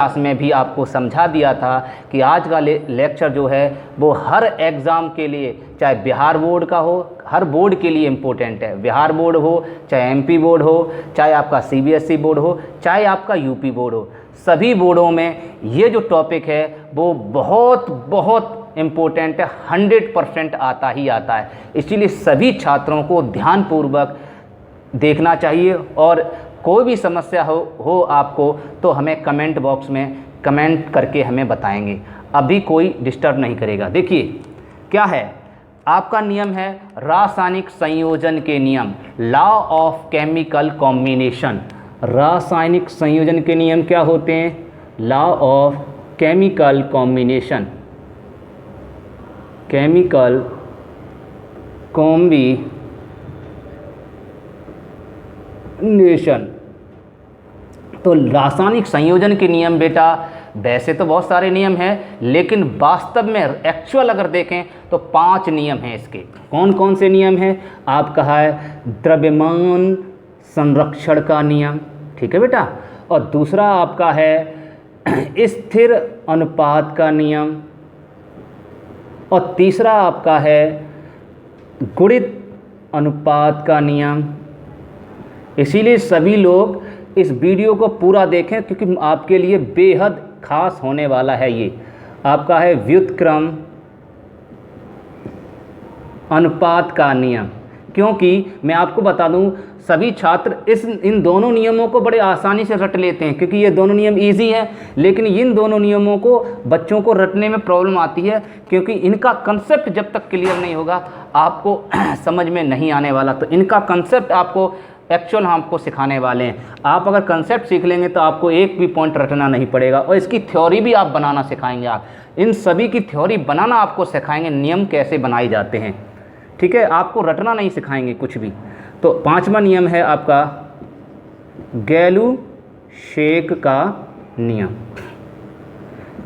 Class में भी आपको समझा दिया था कि आज का लेक्चर जो है वो हर एग्ज़ाम के लिए, चाहे बिहार बोर्ड का हो, हर बोर्ड के लिए इम्पोर्टेंट है। बिहार बोर्ड हो, चाहे एमपी बोर्ड हो, चाहे आपका सीबीएसई बोर्ड हो, चाहे आपका यूपी बोर्ड हो, सभी बोर्डों में ये जो टॉपिक है वो बहुत बहुत इम्पोर्टेंट है, 100% आता ही आता है। इसीलिए सभी छात्रों को ध्यानपूर्वक देखना चाहिए, और कोई भी समस्या हो आपको तो हमें कमेंट बॉक्स में कमेंट करके हमें बताएंगे, अभी कोई डिस्टर्ब नहीं करेगा। देखिए क्या है, आपका नियम है रासायनिक संयोजन के नियम, लॉ ऑफ केमिकल कॉम्बिनेशन। रासायनिक संयोजन के नियम क्या होते हैं? Law of chemical combination, chemical combination. तो रासायनिक संयोजन के नियम बेटा, वैसे तो बहुत सारे नियम हैं, लेकिन वास्तव में एक्चुअल अगर देखें तो 5 नियम हैं इसके। कौन कौन से नियम हैं? आपका है द्रव्यमान संरक्षण का नियम, ठीक है बेटा, और दूसरा आपका है स्थिर अनुपात का नियम, और तीसरा आपका है गुणित अनुपात का नियम। इसीलिए सभी लोग इस वीडियो को पूरा देखें, क्योंकि आपके लिए बेहद खास होने वाला है। ये आपका है व्युत्क्रम अनुपात का नियम, क्योंकि मैं आपको बता दूं सभी छात्र इन दोनों नियमों को बड़े आसानी से रट लेते हैं, क्योंकि ये दोनों नियम इजी हैं, लेकिन इन दोनों नियमों को बच्चों को रटने में प्रॉब्लम आती है, क्योंकि इनका कंसेप्ट जब तक क्लियर नहीं होगा आपको समझ में नहीं आने वाला। तो इनका कंसेप्ट आपको एक्चुअल हम आपको सिखाने वाले हैं। आप अगर कंसेप्ट सीख लेंगे तो आपको एक भी पॉइंट रटना नहीं पड़ेगा, और इसकी थ्योरी भी आप बनाना सिखाएंगे। आप इन सभी की थ्योरी बनाना आपको सिखाएंगे, नियम कैसे बनाए जाते हैं, ठीक है, आपको रटना नहीं सिखाएंगे कुछ भी। तो 5वां नियम है आपका गैलू-शेक का नियम।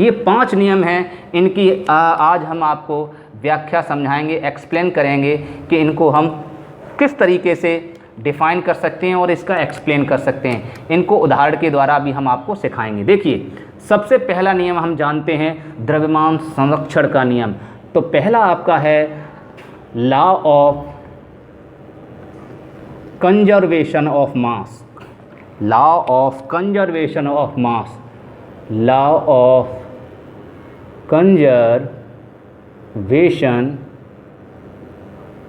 ये 5 नियम हैं, इनकी आज हम आपको व्याख्या समझाएंगे, एक्सप्लेन करेंगे कि इनको हम किस तरीके से डिफ़ाइन कर सकते हैं और इसका एक्सप्लेन कर सकते हैं। इनको उदाहरण के द्वारा भी हम आपको सिखाएंगे। देखिए सबसे पहला नियम हम जानते हैं द्रव्यमान संरक्षण का नियम। तो पहला आपका है law of conservation of mass, law of conservation of mass, law of conservation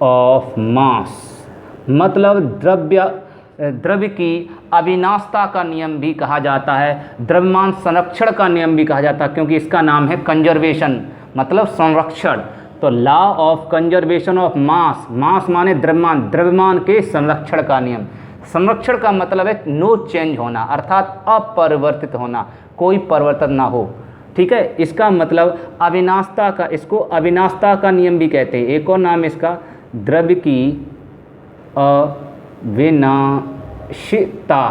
of मास, मतलब द्रव्य की अविनाशता का नियम भी कहा जाता है, द्रव्यमान संरक्षण का नियम भी कहा जाता है, क्योंकि इसका नाम है कंजर्वेशन, मतलब संरक्षण। तो law of conservation of mass, mass माने द्रव्यमान, द्रव्यमान के संरक्षण का नियम। संरक्षण का मतलब है नो चेंज होना, अर्थात अपरिवर्तित होना, कोई परिवर्तन ना हो, ठीक है। इसका मतलब अविनाशता का, इसको अविनाशता का नियम भी कहते हैं। एक और नाम इसका द्रव्य की अविनाशिता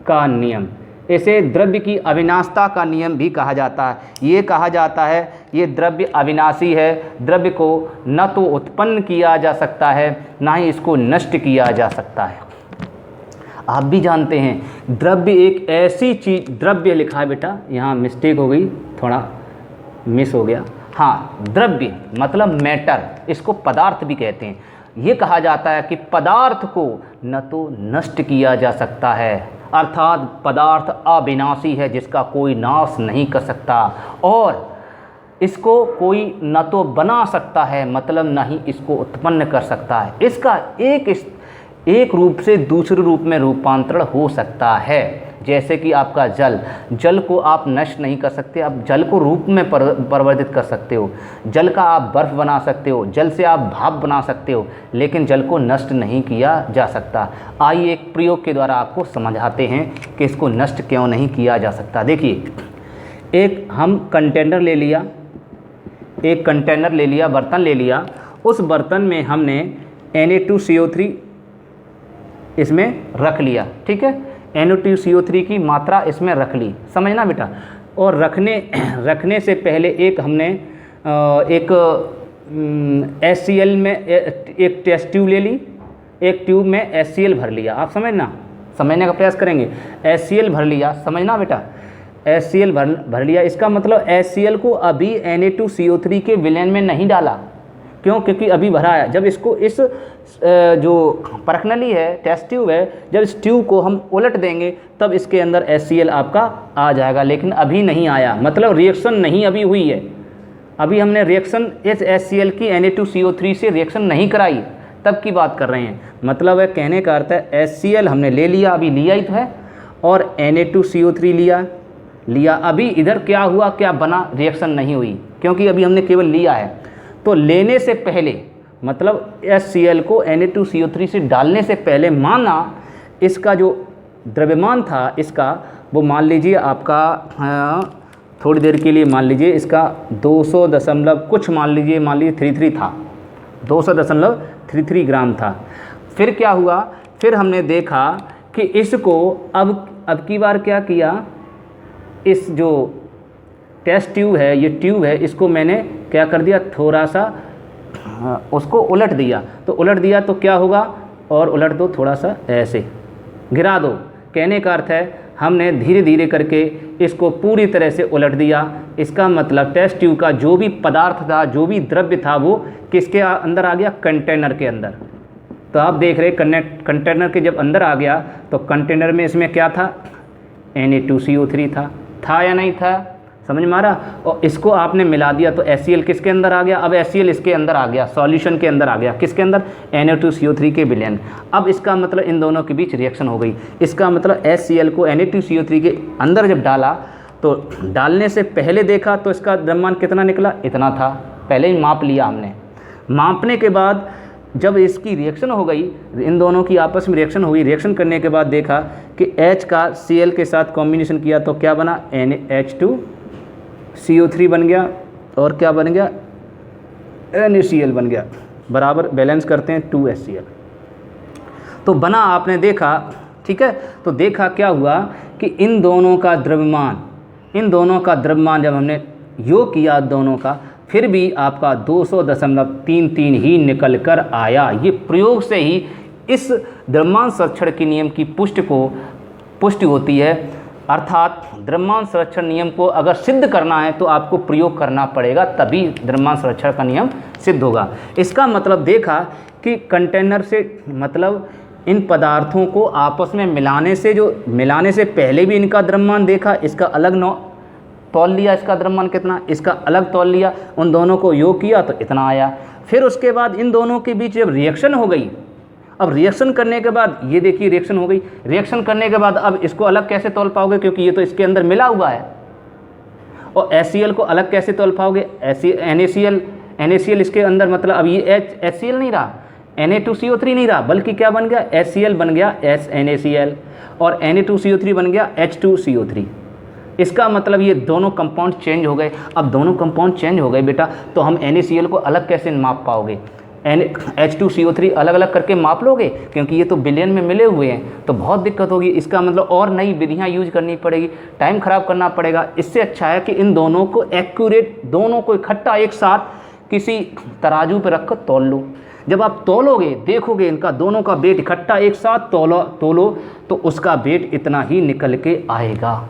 का नियम, इसे द्रव्य की अविनाशता का नियम भी कहा जाता है। ये कहा जाता है ये द्रव्य अविनाशी है, द्रव्य को न तो उत्पन्न किया जा सकता है ना ही इसको नष्ट किया जा सकता है। आप भी जानते हैं द्रव्य एक ऐसी चीज़, द्रव्य लिखा है बेटा, यहाँ मिस्टेक हो गई, थोड़ा मिस हो गया। हाँ, द्रव्य मतलब मैटर, इसको पदार्थ भी कहते हैं। ये कहा जाता है कि पदार्थ को न तो नष्ट किया जा सकता है, अर्थात पदार्थ अविनाशी है जिसका कोई नाश नहीं कर सकता, और इसको कोई न तो बना सकता है, मतलब न ही इसको उत्पन्न कर सकता है। इसका एक रूप से दूसरे रूप में रूपांतरण हो सकता है। जैसे कि आपका जल, जल को आप नष्ट नहीं कर सकते, आप जल को रूप में परिवर्तित कर सकते हो, जल का आप बर्फ़ बना सकते हो, जल से आप भाप बना सकते हो, लेकिन जल को नष्ट नहीं किया जा सकता। आइए एक प्रयोग के द्वारा आपको समझाते हैं कि इसको नष्ट क्यों नहीं किया जा सकता। देखिए, एक हम कंटेनर ले लिया, एक कंटेनर ले लिया, बर्तन ले लिया, उस बर्तन में हमने Na2CO3 इसमें रख लिया, ठीक है, Na2CO3 की मात्रा इसमें रख ली, समझना बेटा। और रखने से पहले एक हमने एक HCl में एक टेस्ट ट्यूब ले ली, एक ट्यूब में HCl भर लिया। आप समझने का प्रयास करेंगे, HCl भर लिया, समझना बेटा। HCl भर लिया, इसका मतलब HCl को अभी Na2CO3 के विलयन में नहीं डाला। क्यों? क्योंकि अभी भरा है। जब इसको इस जो परखनली है, टेस्ट ट्यूब है, जब इस ट्यूब को हम उलट देंगे तब इसके अंदर HCl आपका आ जाएगा, लेकिन अभी नहीं आया, मतलब रिएक्शन नहीं अभी हुई है। अभी हमने रिएक्शन इस HCl की Na2CO3 से रिएक्शन नहीं कराई, तब की बात कर रहे हैं। मतलब है, कहने का अर्थ है HCl हमने ले लिया, अभी लिया ही तो है, और Na2CO3 लिया। अभी इधर क्या हुआ, क्या बना, रिएक्शन नहीं हुई, क्योंकि अभी हमने केवल लिया है। तो लेने से पहले, मतलब HCl को Na2CO3 से डालने से पहले माना इसका जो द्रव्यमान था इसका, वो मान लीजिए आपका थोड़ी देर के लिए मान लीजिए इसका 200 दशमलव कुछ मान लीजिए 33 था, 200.33 ग्राम था। फिर क्या हुआ, फिर हमने देखा कि इसको अब की बार क्या किया, इस जो टेस्ट ट्यूब है, ये ट्यूब है, इसको मैंने क्या कर दिया, थोड़ा सा उसको उलट दिया। तो उलट दिया तो क्या होगा, और उलट दो थोड़ा सा, ऐसे गिरा दो। कहने का अर्थ है हमने धीरे धीरे करके इसको पूरी तरह से उलट दिया। इसका मतलब टेस्ट ट्यूब का जो भी पदार्थ था, जो भी द्रव्य था, वो किसके अंदर आ गया, कंटेनर के अंदर। तो आप देख रहे कंटेनर के जब अंदर आ गया तो कंटेनर में इसमें क्या था, Na2CO3 था या नहीं था, समझ में आ रहा। और इसको आपने मिला दिया तो HCl किसके अंदर आ गया, अब HCl इसके अंदर आ गया, सॉल्यूशन के अंदर आ गया, किसके अंदर, Na2CO3 के विलयन। अब इसका मतलब इन दोनों के बीच रिएक्शन हो गई। इसका मतलब HCl को Na2CO3 के अंदर जब डाला तो डालने से पहले देखा तो इसका द्रव्यमान कितना निकला, इतना था, पहले ही माप लिया हमने। मापने के बाद जब इसकी रिएक्शन हो गई, इन दोनों की आपस में रिएक्शन हुई, रिएक्शन करने के बाद देखा कि H का Cl के साथ कॉम्बिनेशन किया तो क्या बना, H2CO3 बन गया, और क्या बन गया, NaCl बन गया, बराबर बैलेंस करते हैं 2HCl। तो बना, आपने देखा, ठीक है। तो देखा क्या हुआ कि इन दोनों का द्रव्यमान जब हमने योग किया दोनों का, फिर भी आपका 200.33 ही निकल कर आया। ये प्रयोग से ही इस द्रव्यमान संरक्षण के नियम की पुष्टि होती है। अर्थात द्रव्यमान संरक्षण नियम को अगर सिद्ध करना है तो आपको प्रयोग करना पड़ेगा, तभी द्रव्यमान संरक्षण का नियम सिद्ध होगा। इसका मतलब देखा कि कंटेनर से, मतलब इन पदार्थों को आपस में मिलाने से पहले भी इनका द्रव्यमान देखा, इसका अलग तौल लिया, इसका द्रव्यमान कितना, इसका अलग तौल लिया, उन दोनों को योग किया तो इतना आया। फिर उसके बाद इन दोनों के बीच जब रिएक्शन हो गई, अब रिएक्शन करने के बाद ये देखिए रिएक्शन हो गई, रिएक्शन करने के बाद अब इसको अलग कैसे तौल पाओगे, क्योंकि ये तो इसके अंदर मिला हुआ है। और HCl को अलग कैसे तौल पाओगे, NaCl इसके अंदर, मतलब अब ये HCl नहीं रहा, Na2CO3 नहीं रहा, बल्कि क्या बन गया, HCl बन गया NaCl, और Na2CO3 बन गया H2CO3। इसका मतलब ये दोनों कंपाउंड चेंज हो गए। अब दोनों कंपाउंड चेंज हो गए बेटा, तो हम NaCl को अलग कैसे माप पाओगे, H2CO3 अलग अलग करके माप लोगे, क्योंकि ये तो बिलियन में मिले हुए हैं, तो बहुत दिक्कत होगी। इसका मतलब और नई विधियाँ यूज करनी पड़ेगी, टाइम ख़राब करना पड़ेगा। इससे अच्छा है कि इन दोनों को एक्यूरेट, दोनों को इकट्ठा एक साथ किसी तराजू पर रख कर तौल लो। जब आप तौलोगे, देखोगे इनका दोनों का वेट इकट्ठा एक साथ तौलो तो उसका वेट इतना ही निकल के आएगा।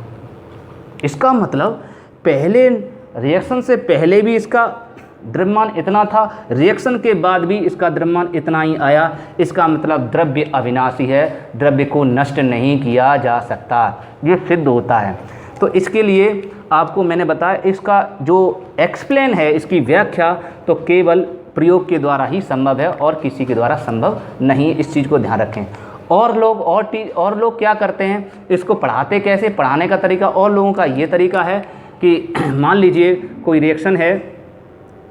इसका मतलब पहले रिएक्शन से पहले भी इसका द्रव्यमान इतना था, रिएक्शन के बाद भी इसका द्रव्यमान इतना ही आया। इसका मतलब द्रव्य अविनाशी है, द्रव्य को नष्ट नहीं किया जा सकता, ये सिद्ध होता है। तो इसके लिए आपको मैंने बताया, इसका जो एक्सप्लेन है, इसकी व्याख्या तो केवल प्रयोग के द्वारा ही संभव है और किसी के द्वारा संभव नहीं। इस चीज़ को ध्यान रखें। और लोग क्या करते हैं, इसको पढ़ाते कैसे, पढ़ाने का तरीका और लोगों का ये तरीका है कि मान लीजिए कोई रिएक्शन है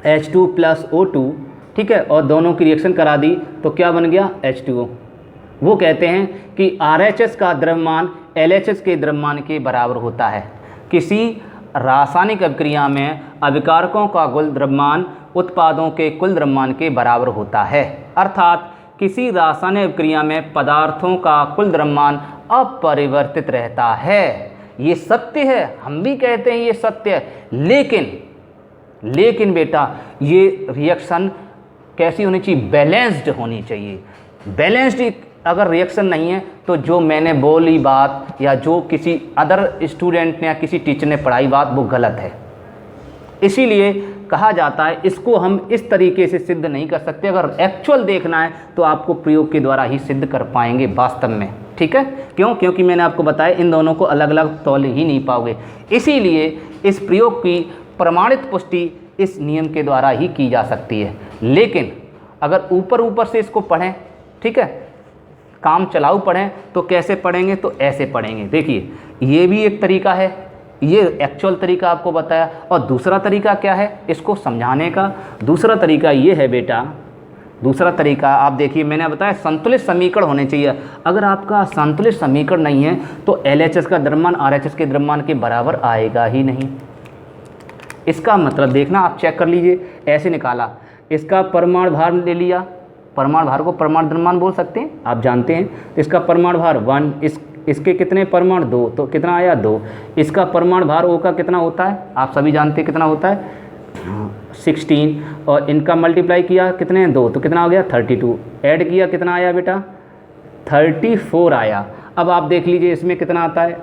H2 + O2, ठीक है, और दोनों की रिएक्शन करा दी तो क्या बन गया, H2O। वो कहते हैं कि RHS का द्रव्यमान LHS के द्रव्यमान के बराबर होता है। किसी रासायनिक अभिक्रिया में अभिकारकों का कुल द्रव्यमान उत्पादों के कुल द्रव्यमान के बराबर होता है। अर्थात किसी रासायनिक अभिक्रिया में पदार्थों का कुल द्रव्यमान अपरिवर्तित रहता है। ये सत्य है, हम भी कहते हैं ये सत्य है, लेकिन बेटा ये रिएक्शन कैसी होनी चाहिए, बैलेंस्ड होनी चाहिए। बैलेंस्ड अगर रिएक्शन नहीं है तो जो मैंने बोली बात या जो किसी अदर स्टूडेंट ने या किसी टीचर ने पढ़ाई बात वो गलत है। इसीलिए कहा जाता है इसको हम इस तरीके से सिद्ध नहीं कर सकते। अगर एक्चुअल देखना है तो आपको प्रयोग के द्वारा ही सिद्ध कर पाएंगे वास्तव में। ठीक है, क्यों? क्योंकि मैंने आपको बताया इन दोनों को अलग अलग तौल ही नहीं पाओगे। इसीलिए इस प्रयोग की प्रमाणित पुष्टि इस नियम के द्वारा ही की जा सकती है। लेकिन अगर ऊपर ऊपर से इसको पढ़ें, ठीक है, काम चलाऊ पढ़ें, तो कैसे पढ़ेंगे? तो ऐसे पढ़ेंगे। देखिए, ये भी एक तरीका है, ये एक्चुअल तरीका आपको बताया। और दूसरा तरीका क्या है इसको समझाने का? दूसरा तरीका ये है बेटा, दूसरा तरीका आप देखिए, मैंने बताया संतुलित समीकरण होने चाहिए। अगर आपका संतुलित समीकरण नहीं है तो LHS का द्रव्यमान RHS के द्रव्यमान के बराबर आएगा ही नहीं। इसका मतलब देखना, आप चेक कर लीजिए, ऐसे निकाला, इसका परमाणु भार ले लिया, परमाणु भार को परमाणु द्रव्यमान बोल सकते हैं, आप जानते हैं। तो इसका परमाणु भार 1, इसके कितने परमाणु 2, तो कितना आया 2। इसका परमाणु भार O का कितना होता है, आप सभी जानते हैं कितना होता है 16, और इनका मल्टीप्लाई किया कितने 2, तो कितना हो गया 32। ऐड किया कितना आया बेटा 34 आया। अब आप देख लीजिए इसमें कितना आता है,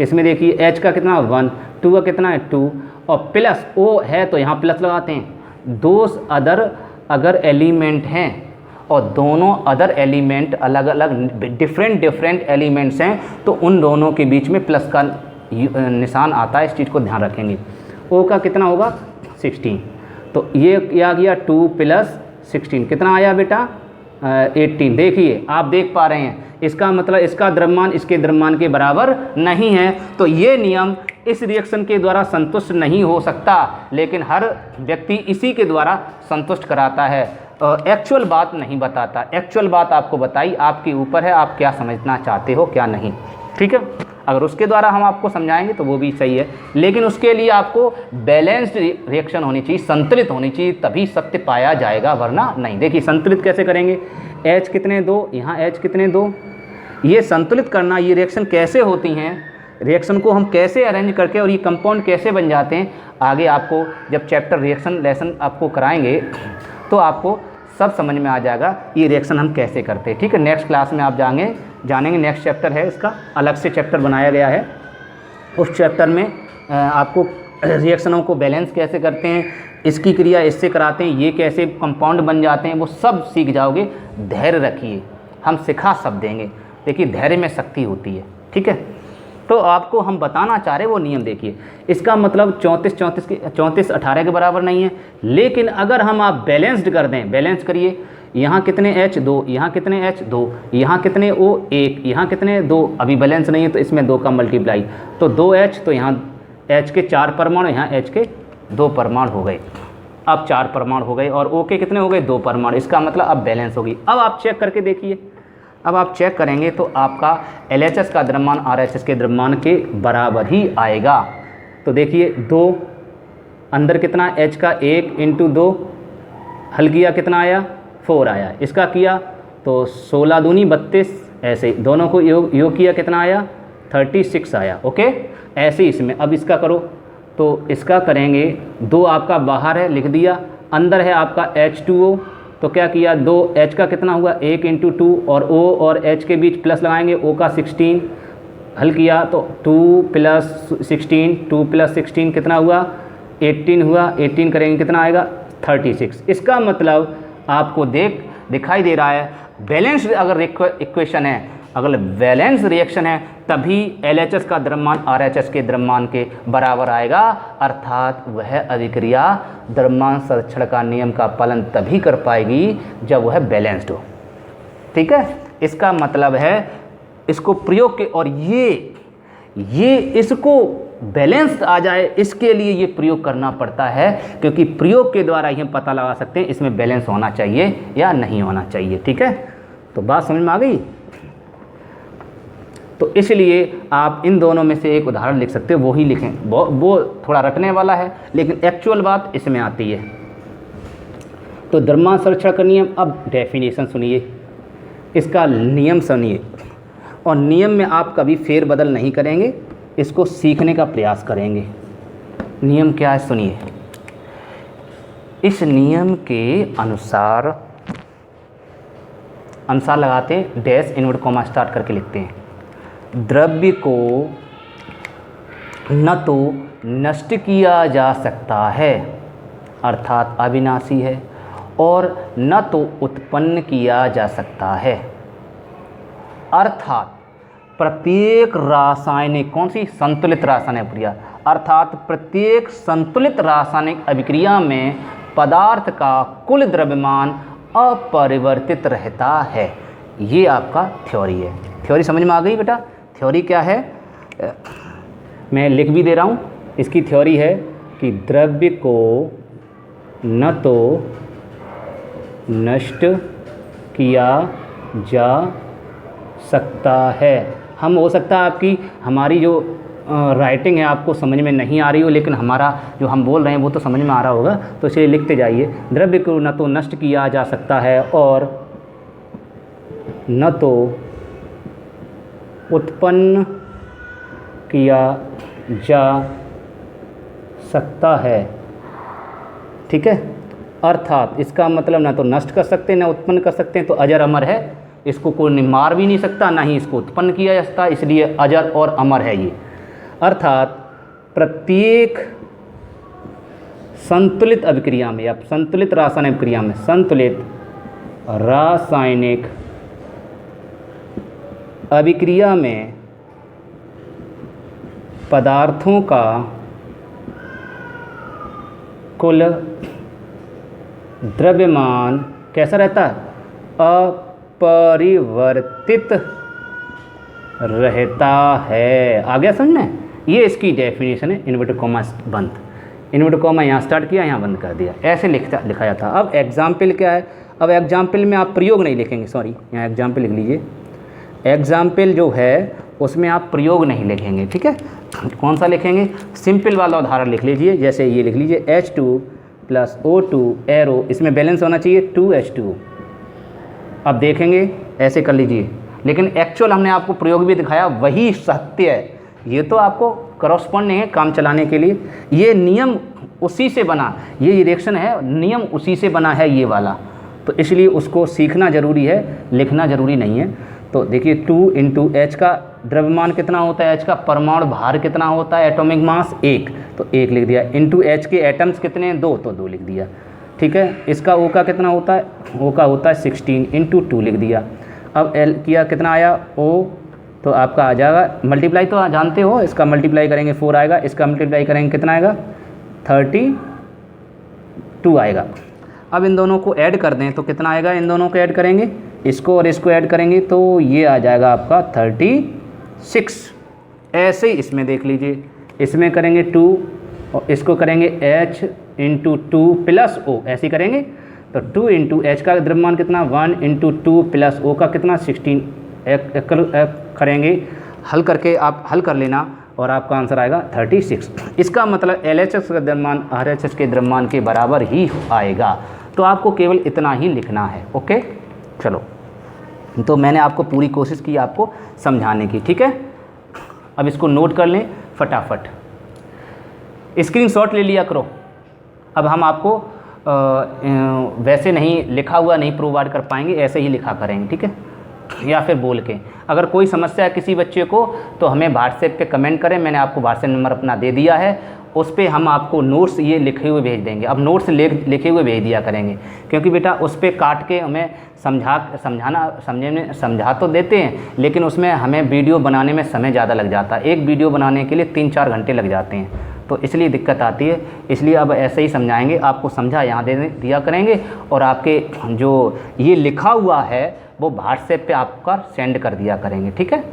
इसमें देखिए H का कितना 1, 2 का कितना है 2, और प्लस O है तो यहाँ प्लस लगाते हैं। दो अदर अगर एलिमेंट हैं और दोनों अदर एलिमेंट अलग अलग डिफरेंट एलिमेंट्स हैं तो उन दोनों के बीच में प्लस का निशान आता है, इस चीज़ को ध्यान रखेंगे। O का कितना होगा 16, तो ये क्या गया 2 + 16 कितना आया बेटा 18। देखिए आप देख पा रहे हैं, इसका मतलब इसका द्रव्यमान इसके द्रव्यमान के बराबर नहीं है। तो ये नियम इस रिएक्शन के द्वारा संतुष्ट नहीं हो सकता, लेकिन हर व्यक्ति इसी के द्वारा संतुष्ट कराता है, एक्चुअल बात नहीं बताता। एक्चुअल बात आपको बताई, आपके ऊपर है आप क्या समझना चाहते हो क्या नहीं। ठीक है, अगर उसके द्वारा हम आपको समझाएंगे तो वो भी सही है, लेकिन उसके लिए आपको बैलेंस्ड रिएक्शन होनी चाहिए, संतुलित होनी चाहिए, तभी सत्य पाया जाएगा, वरना नहीं। देखिए संतुलित कैसे करेंगे, H कितने 2, यहाँ H कितने 2, ये संतुलित करना, ये रिएक्शन कैसे होती हैं, रिएक्शन को हम कैसे अरेंज करके और ये कंपाउंड कैसे बन जाते हैं, आगे आपको जब चैप्टर रिएक्शन लेसन आपको कराएंगे तो आपको सब समझ में आ जाएगा ये रिएक्शन हम कैसे करते हैं। ठीक है, नेक्स्ट क्लास में आप जानेंगे। नेक्स्ट चैप्टर है, इसका अलग से चैप्टर बनाया गया है। उस चैप्टर में आपको रिएक्शनों को बैलेंस कैसे करते हैं, इसकी क्रिया इससे कराते हैं, ये कैसे कंपाउंड बन जाते हैं, वो सब सीख जाओगे। धैर्य रखिए, हम सिखा सब देंगे। देखिए धैर्य में शक्ति होती है। ठीक है, तो आपको हम बताना चाह रहे वो नियम देखिए, इसका मतलब 34 18 के बराबर नहीं है, लेकिन अगर हम आप बैलेंस्ड कर दें, बैलेंस करिए, यहाँ कितने H 2, यहाँ कितने H 2, यहाँ कितने O 1, यहाँ कितने 2, अभी बैलेंस नहीं है तो इसमें 2 का मल्टीप्लाई, तो 2H, तो यहाँ H के 4 परमाणु, यहाँ H के 2 परमाणु हो गए। अब 4 परमाणु हो गए और O के कितने हो गए 2 परमाणु, इसका मतलब अब बैलेंस होगी। अब आप चेक करके देखिए, अब आप चेक करेंगे तो आपका LHS का द्रव्यमान RHS के द्रव्यमान के बराबर ही आएगा। तो देखिए 2 अंदर कितना H का 1 × 2 हल किया कितना आया 4 आया, इसका किया तो 16 दूनी 32, ऐसे दोनों को योग किया कितना आया 36 आया। ओके, ऐसे ही इसमें अब इसका करो तो इसका करेंगे, 2 आपका बाहर है लिख दिया, अंदर है आपका H2O, तो क्या किया 2H का कितना हुआ 1 × 2 और O और H के बीच प्लस लगाएंगे, O का 16 हल किया तो 2 + 16, 2 + 16 कितना हुआ 18 हुआ, 18 करेंगे कितना आएगा 36। इसका मतलब आपको दिखाई दे रहा है बैलेंस्ड अगर इक्वेशन है, अगर बैलेंस रिएक्शन है तभी LHS का द्रव्यमान RHS के द्रव्यमान के बराबर आएगा, अर्थात वह अभिक्रिया द्रव्यमान संरक्षण का नियम का पालन तभी कर पाएगी जब वह बैलेंस्ड हो। ठीक है, इसका मतलब है इसको प्रयोग के, और ये इसको बैलेंस आ जाए इसके लिए ये प्रयोग करना पड़ता है, क्योंकि प्रयोग के द्वारा ही हम पता लगा सकते हैं इसमें बैलेंस होना चाहिए या नहीं होना चाहिए। ठीक है, तो बात समझ में आ गई। तो इसलिए आप इन दोनों में से एक उदाहरण लिख सकते हो, वो ही लिखें, वो थोड़ा रटने वाला है लेकिन एक्चुअल बात इसमें आती है। तो द्रव्यमान संरक्षण का नियम, अब डेफिनेशन सुनिए, इसका नियम सुनिए, और नियम में आप कभी फेरबदल नहीं करेंगे, इसको सीखने का प्रयास करेंगे। नियम क्या है सुनिए, इस नियम के अनुसार अनुसार लगाते हैं, डैश इनवर्ट कॉमा स्टार्ट करके लिखते हैं। द्रव्य को न तो नष्ट किया जा सकता है अर्थात अविनाशी है, और न तो उत्पन्न किया जा सकता है, अर्थात प्रत्येक रासायनिक, कौन सी, संतुलित रासायनिक अभिक्रिया, अर्थात प्रत्येक संतुलित रासायनिक अभिक्रिया में पदार्थ का कुल द्रव्यमान अपरिवर्तित रहता है। ये आपका थ्योरी है। थ्योरी समझ में आ गई बेटा? थ्योरी क्या है, मैं लिख भी दे रहा हूँ। इसकी थ्योरी है कि द्रव्य को न तो नष्ट किया जा सकता है। हम हो सकता है आपकी हमारी जो राइटिंग है आपको समझ में नहीं आ रही हो, लेकिन हमारा जो हम बोल रहे हैं वो तो समझ में आ रहा होगा, तो इसे लिखते जाइए। द्रव्य को न तो नष्ट किया जा सकता है और न तो उत्पन्न किया जा सकता है, ठीक है। अर्थात इसका मतलब ना तो नष्ट कर सकते हैं ना उत्पन्न कर सकते हैं, तो अजर अमर है, इसको कोई मार भी नहीं सकता, ना ही इसको उत्पन्न किया जा सकता, इसलिए अजर और अमर है ये। अर्थात प्रत्येक संतुलित अभिक्रिया में या संतुलित रासायनिक अभिक्रिया में, संतुलित रासायनिक अभिक्रिया में पदार्थों का कुल द्रव्यमान कैसा रहता है, अपरिवर्तित रहता है। आ गया समझ में? ये इसकी डेफिनेशन है। इन्वर्टेड कॉमा बंद, इन्वर्टेड कॉमा यहाँ स्टार्ट किया, यहाँ बंद कर दिया, ऐसे लिखा जाता। अब एग्जाम्पल क्या है, अब एग्जाम्पल में आप प्रयोग नहीं लिखेंगे, सॉरी यहाँ एग्जाम्पल लिख लीजिए। एग्जाम्पल जो है उसमें आप प्रयोग नहीं लिखेंगे, ठीक है। कौन सा लिखेंगे, सिंपल वाला उदाहरण लिख लीजिए। जैसे ये लिख लीजिए H2 + O2 एरो, इसमें बैलेंस होना चाहिए 2H2। अब देखेंगे ऐसे कर लीजिए, लेकिन एक्चुअल हमने आपको प्रयोग भी दिखाया, वही सत्य है। ये तो आपको करस्पॉन्डिंग है काम चलाने के लिए, ये नियम उसी से बना, ये रिएक्शन है, नियम उसी से बना है ये वाला, तो इसलिए उसको सीखना ज़रूरी है, लिखना ज़रूरी नहीं है। तो देखिए 2 × H का द्रव्यमान कितना होता है, H का परमाणु भार कितना होता है, एटॉमिक मास 1, तो 1 लिख दिया। इनटू H के एटम्स कितने हैं, 2, तो 2 लिख दिया, ठीक है। इसका O का कितना होता है, O का होता है 16 × 2 लिख दिया। अब L किया कितना आया O, तो आपका आ जाएगा मल्टीप्लाई, तो जानते हो इसका मल्टीप्लाई करेंगे 4 आएगा, इसका मल्टीप्लाई करेंगे कितना आएगा 32 आएगा। अब इन दोनों को ऐड कर दें तो कितना आएगा, इन दोनों को ऐड करेंगे, इसको और इसको ऐड करेंगे तो ये आ जाएगा आपका 36। ऐसे ही इसमें देख लीजिए, इसमें करेंगे 2 और इसको करेंगे H × 2 + O, ऐसे ही करेंगे तो 2 × H का द्रव्यमान कितना 1 × 2 + O का कितना 16, करेंगे हल करके आप हल कर लेना और आपका आंसर आएगा 36। इसका मतलब LHS का द्रव्यमान RHS के द्रव्यमान के बराबर ही आएगा। तो आपको केवल इतना ही लिखना है, ओके। चलो, तो मैंने आपको पूरी कोशिश की आपको समझाने की, ठीक है। अब इसको नोट कर लें फटाफट, स्क्रीनशॉट ले लिया करो। अब हम आपको वैसे नहीं लिखा हुआ नहीं प्रोवाइड कर पाएंगे, ऐसे ही लिखा करेंगे, ठीक है, या फिर बोल के। अगर कोई समस्या है किसी बच्चे को तो हमें व्हाट्सएप पे कमेंट करें, मैंने आपको व्हाट्सएप नंबर अपना दे दिया है, उस पर हम आपको नोट्स ये लिखे हुए भेज देंगे। अब नोट्स लिखे हुए भेज दिया करेंगे, क्योंकि बेटा उस पर काट के हमें समझा तो देते हैं, लेकिन उसमें हमें वीडियो बनाने में समय ज़्यादा लग जाता है। एक वीडियो बनाने के लिए 3-4 घंटे लग जाते हैं, तो इसलिए दिक्कत आती है। इसलिए अब ऐसे ही समझाएंगे, आपको समझा यहाँ दिया करेंगे, और आपके जो ये लिखा हुआ है वो व्हाट्सएप पे आपका सेंड कर दिया करेंगे, ठीक है।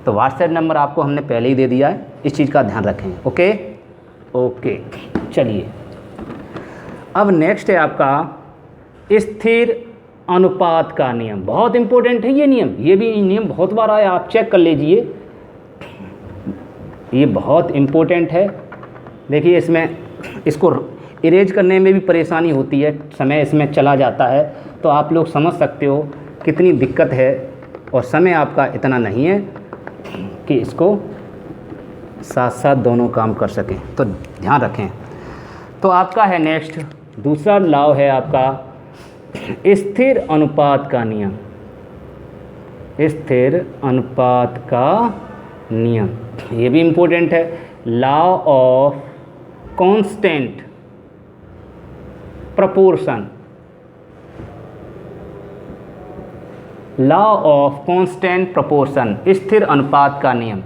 तो व्हाट्सएप नंबर आपको हमने पहले ही दे दिया है, इस चीज़ का ध्यान रखें, ओके ओके। चलिए, अब नेक्स्ट है आपका स्थिर अनुपात का नियम। बहुत इंपॉर्टेंट है ये नियम, ये भी नियम बहुत बार आया, आप चेक कर लीजिए, ये बहुत इम्पोर्टेंट है। देखिए इसमें इसको इरेज करने में भी परेशानी होती है, समय इसमें चला जाता है, तो आप लोग समझ सकते हो कितनी दिक्कत है, और समय आपका इतना नहीं है कि इसको साथ साथ दोनों काम कर सकें, तो ध्यान रखें। तो आपका है नेक्स्ट दूसरा लॉ है आपका स्थिर अनुपात का नियम। स्थिर अनुपात का नियम, ये भी इम्पोर्टेंट है। Law of constant proportion, law of constant proportion, स्थिर अनुपात का नियम।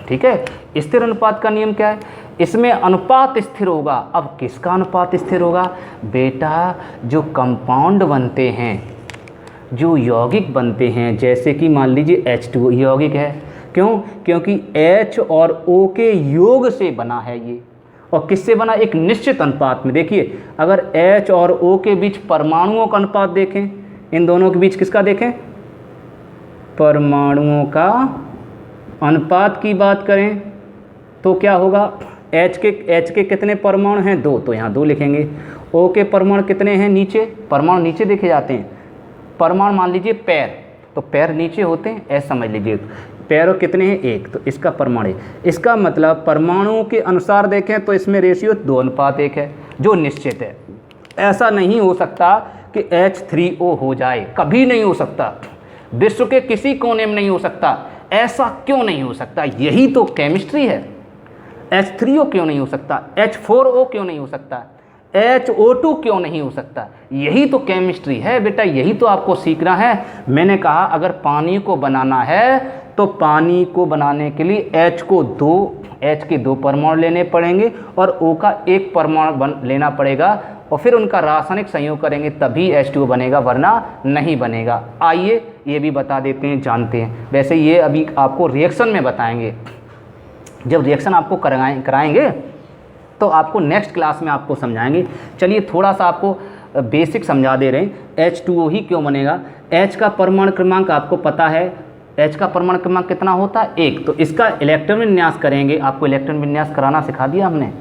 ठीक है, स्थिर अनुपात का नियम क्या है? इसमें अनुपात स्थिर होगा। अब किसका अनुपात स्थिर होगा? बेटा जो कंपाउंड बनते हैं, जो यौगिक बनते हैं, जैसे कि मान लीजिए H2O यौगिक है। क्यों? क्योंकि H और O के योग से बना है ये। और किससे बना? एक निश्चित अनुपात में। देखिए, अगर H और O के बीच परमाणुओं का अनुपात देखें, इन दोनों के बीच किसका देखें? परमाणुओं का अनुपात की बात करें तो क्या होगा? H के कितने परमाणु हैं? 2, तो यहाँ 2 लिखेंगे। O के परमाणु कितने हैं? नीचे, परमाणु नीचे देखे जाते हैं। परमाणु मान लीजिए पैर, तो पैर नीचे होते हैं, ऐसा समझ लीजिए। पैरों कितने हैं? 1, तो इसका परमाणु। इसका मतलब परमाणुओं के अनुसार देखें तो इसमें रेशियो 2:1 है, जो निश्चित है। ऐसा नहीं हो सकता कि H3O हो जाए, कभी नहीं हो सकता, विश्व के किसी कोने में नहीं हो सकता। ऐसा क्यों नहीं हो सकता? यही तो केमिस्ट्री है। H3O क्यों नहीं हो सकता? H4O क्यों नहीं हो सकता? HO2 क्यों नहीं हो सकता? यही तो केमिस्ट्री है बेटा, यही तो आपको सीखना है। मैंने कहा अगर पानी को बनाना है तो पानी को बनाने के लिए H के 2 परमाणु लेने पड़ेंगे और O का 1 परमाणु लेना पड़ेगा, और फिर उनका रासायनिक संयोग करेंगे तभी H2O बनेगा, वरना नहीं बनेगा। आइए ये भी बता देते हैं, जानते हैं। वैसे ये अभी आपको रिएक्शन में बताएंगे, जब रिएक्शन आपको कराएंगे तो आपको नेक्स्ट क्लास में आपको समझाएंगे। चलिए थोड़ा सा आपको बेसिक समझा दे रहे हैं। H2O ही क्यों बनेगा? H का परमाणु क्रमांक आपको पता है, H का परमाणु क्रमांक कितना होता है? 1। तो इसका इलेक्ट्रॉन विन्यास करेंगे, आपको इलेक्ट्रॉन विन्यास कराना सिखा दिया हमने,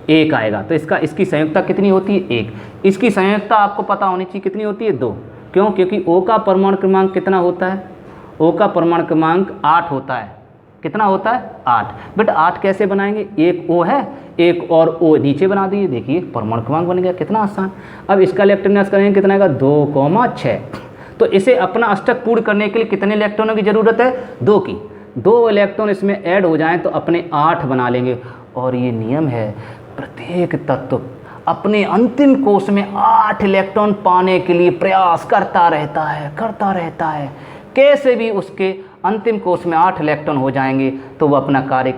1 आएगा। तो इसकी संयुक्ता कितनी होती है? 1। इसकी संयुक्ता आपको पता होनी चाहिए कितनी होती है? 2। क्यों? क्योंकि O का परमाणु क्रमांक कितना होता है? O का परमाणु क्रमांक 8 होता है। कितना होता है? 8। बट 8 कैसे बनाएंगे? एक O है, एक और O नीचे बना दिए, देखिए परमाणु क्रमांक बन गया, कितना आसान। अब इसका इलेक्ट्रॉन विन्यास करेंगे, कितना आएगा? 2,6। तो इसे अपना अष्टक पूर्ण करने के लिए कितने इलेक्ट्रॉनों की ज़रूरत है? 2 की। 2 इलेक्ट्रॉन इसमें ऐड हो जाएं तो अपने 8 बना लेंगे। और ये नियम है, प्रत्येक तत्व अपने अंतिम कोश में 8 इलेक्ट्रॉन पाने के लिए प्रयास करता रहता है। कैसे भी उसके अंतिम कोश में 8 इलेक्ट्रॉन हो जाएंगे तो वो अपना कार्य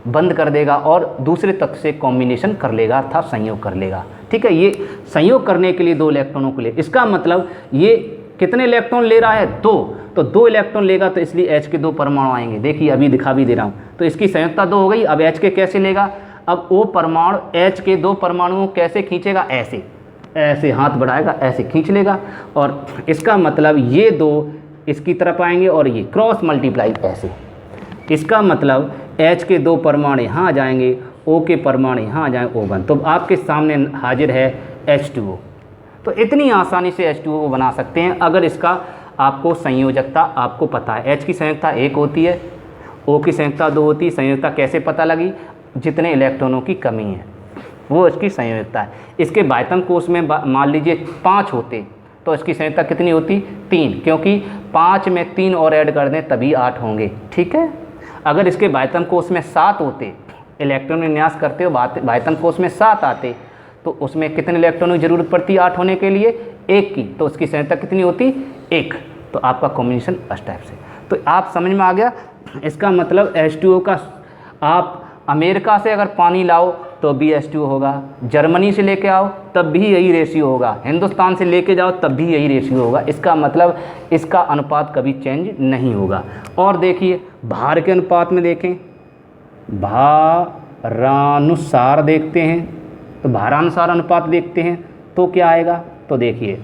बंद कर देगा और दूसरे तत्व से कॉम्बिनेशन कर लेगा, अर्थात संयोग कर लेगा। ठीक है, ये संयोग करने के लिए 2 इलेक्ट्रॉनों को ले, इसका मतलब ये कितने इलेक्ट्रॉन ले रहा है? 2। तो 2 इलेक्ट्रॉन लेगा तो इसलिए H के 2 परमाणु आएंगे। देखिए अभी दिखा भी दे रहा हूँ। तो इसकी संयुक्ता 2 हो गई। अब H के कैसे लेगा? अब O परमाणु H के 2 परमाणुओं कैसे खींचेगा? ऐसे हाथ बढ़ाएगा, ऐसे खींच लेगा। और इसका मतलब ये 2 इसकी तरफ आएंगे और ये क्रॉस मल्टीप्लाई ऐसे। इसका मतलब H के 2 परमाणु यहाँ आ जाएंगे, O के परमाणु यहाँ आ जाएंगे, O1। तो आपके सामने हाजिर है H2O। तो इतनी आसानी से H2O को बना सकते हैं अगर इसका आपको संयोजकता आपको पता है। H की संयोजकता 1 होती है, O की संयोजकता 2 होती है। संयोजकता कैसे पता लगी? जितने इलेक्ट्रॉनों की कमी है वो इसकी संयोजकता है। इसके बाह्यतम कोश में मान लीजिए 5 होते तो इसकी संयोजकता कितनी होती? 3, क्योंकि 5 में 3 और ऐड कर दें तभी 8 होंगे। ठीक है, अगर इसके बाह्यतम कोश में 7 होते, इलेक्ट्रॉन विन्यास करते हो बाह्यतम कोश में 7 आते, तो उसमें कितने इलेक्ट्रॉनों की जरूरत पड़ती 8 होने के लिए? 1 की। तो उसकी संयोजकता कितनी होती? 1। तो आपका कॉम्बिनेशन इस टाइप से। तो आप समझ में आ गया। इसका मतलब H2O का आप अमेरिका से अगर पानी लाओ तो भी H2O होगा, जर्मनी से लेके आओ तब भी यही रेशियो होगा, हिंदुस्तान से लेके जाओ तब भी यही रेशियो होगा। इसका मतलब इसका अनुपात कभी चेंज नहीं होगा। और देखिए भार के अनुपात में देखें, भारानुसार देखते हैं, तो भारानुसार अनुपात देखते हैं तो क्या आएगा? तो देखिए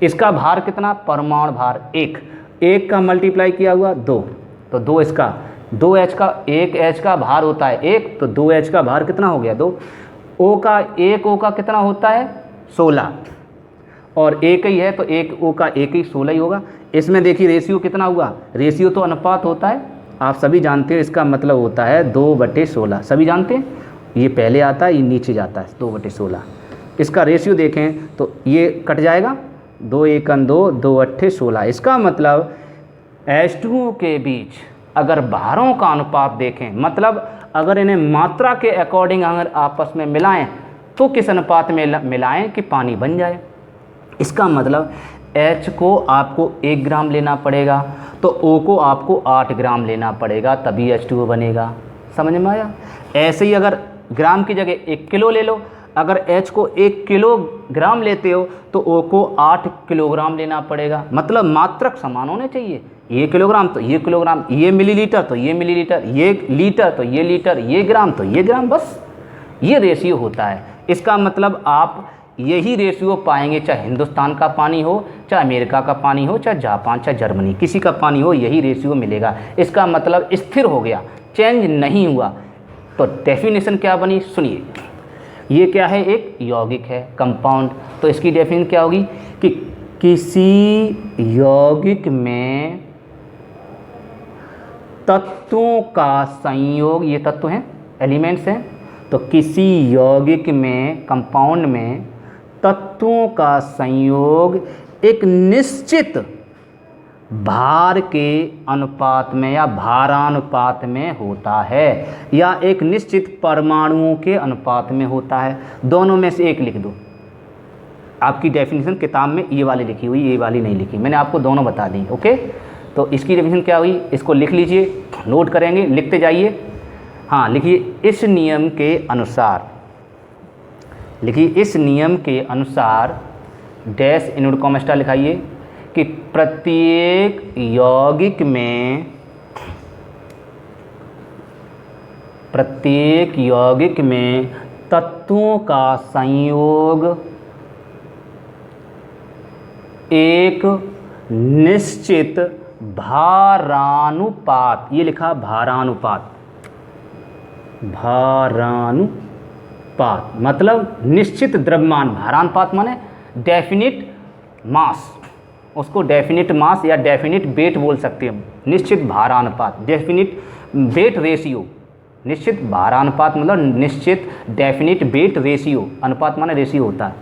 इसका भार कितना? परमाणु भार 1 का मल्टीप्लाई किया हुआ 2, तो 2 इसका 2H का 1H का भार होता है 1, तो 2H का भार कितना हो गया? 2। O का कितना होता है? 16, और 1 ही है तो 1 O का 1 ही 16 ही होगा। इसमें देखिए रेशियो कितना हुआ? रेशियो तो अनुपात होता है, आप सभी जानते हैं। इसका मतलब होता है 2/16, सभी जानते हैं। ये पहले आता है, ये नीचे जाता है, 2/16। इसका रेशियो देखें तो ये कट जाएगा, 2 × 1 = 2, 2 × 8 = 16। इसका मतलब H2O के बीच अगर भारों का अनुपात देखें, मतलब अगर इन्हें मात्रा के अकॉर्डिंग अगर आपस में मिलाएं तो किस अनुपात में मिलाएं कि पानी बन जाए। इसका मतलब H को आपको 1 ग्राम लेना पड़ेगा तो O को आपको 8 ग्राम लेना पड़ेगा, तभी H2O बनेगा। समझ में आया। ऐसे ही अगर ग्राम की जगह 1 किलो ले लो, अगर H को 1 किलोग्राम लेते हो तो O को 8 किलोग्राम लेना पड़ेगा, मतलब मात्रक समान होने चाहिए। ये किलोग्राम तो ये किलोग्राम, ये मिलीलीटर तो ये मिलीलीटर, ये लीटर तो ये लीटर, ये ग्राम तो ये ग्राम, बस ये रेशियो होता है। इसका मतलब आप यही रेशियो पाएंगे, चाहे हिंदुस्तान का पानी हो, चाहे अमेरिका का पानी हो, चाहे जापान, चाहे जर्मनी, किसी का पानी हो, यही रेशियो मिलेगा। इसका मतलब स्थिर हो गया, चेंज नहीं हुआ। तो डेफिनेशन क्या बनी, सुनिए। ये क्या है, एक यौगिक है, कंपाउंड। तो इसकी डेफिनेशन क्या होगी कि किसी यौगिक में तत्वों का संयोग, ये तत्व हैं, एलिमेंट्स हैं, तो किसी यौगिक में, कंपाउंड में तत्वों का संयोग एक निश्चित भार के अनुपात में या भारानुपात में होता है, या एक निश्चित परमाणुओं के अनुपात में होता है। दोनों में से एक लिख दो। आपकी डेफिनेशन किताब में ये वाली लिखी हुई, ये वाली नहीं लिखी, मैंने आपको दोनों बता दी। ओके, तो इसकी डेफिनेशन क्या हुई, इसको लिख लीजिए, नोट करेंगे, लिखते जाइए। हाँ, लिखिए, इस नियम के अनुसार, लिखिए, इस नियम के अनुसार डैश इनवर्ट कॉमा स्टार लिखाइए कि प्रत्येक यौगिक में, प्रत्येक यौगिक में तत्वों का संयोग एक निश्चित भारानुपात, ये लिखा भारानुपात, भारानुपात मतलब निश्चित द्रव्यमान, भारानुपात माने डेफिनिट मास, उसको डेफिनिट मास या डेफिनिट वेट बोल सकते हैं। निश्चित भारानुपात, डेफिनिट वेट रेशियो, निश्चित भारानुपात मतलब निश्चित डेफिनिट वेट रेशियो, अनुपात माने रेशियो होता है,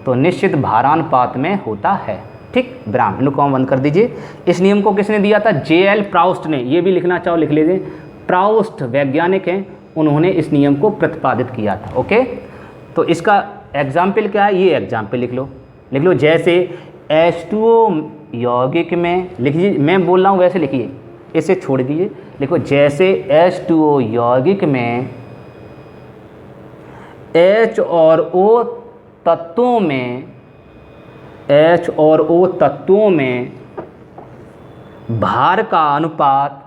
तो निश्चित भारानुपात में होता है। ठीक, विराम, इनको कॉमा बंद कर दीजिए। इस नियम को किसने दिया था, J.L. प्राउस्ट ने। ये भी लिखना चाहो लिख लीजिए, प्राउस्ट वैज्ञानिक हैं, उन्होंने इस नियम को प्रतिपादित किया था। ओके, तो इसका एग्जाम्पल क्या है, ये एग्जाम्पल लिख लो, लिख लो। जैसे H2O यौगिक में, लिखिए, मैं बोल रहा हूँ वैसे लिखिए, इसे छोड़ दीजिए, लिखो। जैसे H2O यौगिक में H और O तत्वों में, H और O तत्वों में भार का अनुपात,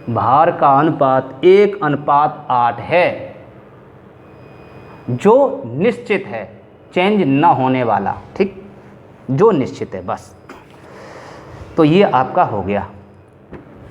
भार का अनुपात 1:8 है, जो निश्चित है, चेंज ना होने वाला। ठीक, जो निश्चित है, बस। तो ये आपका हो गया।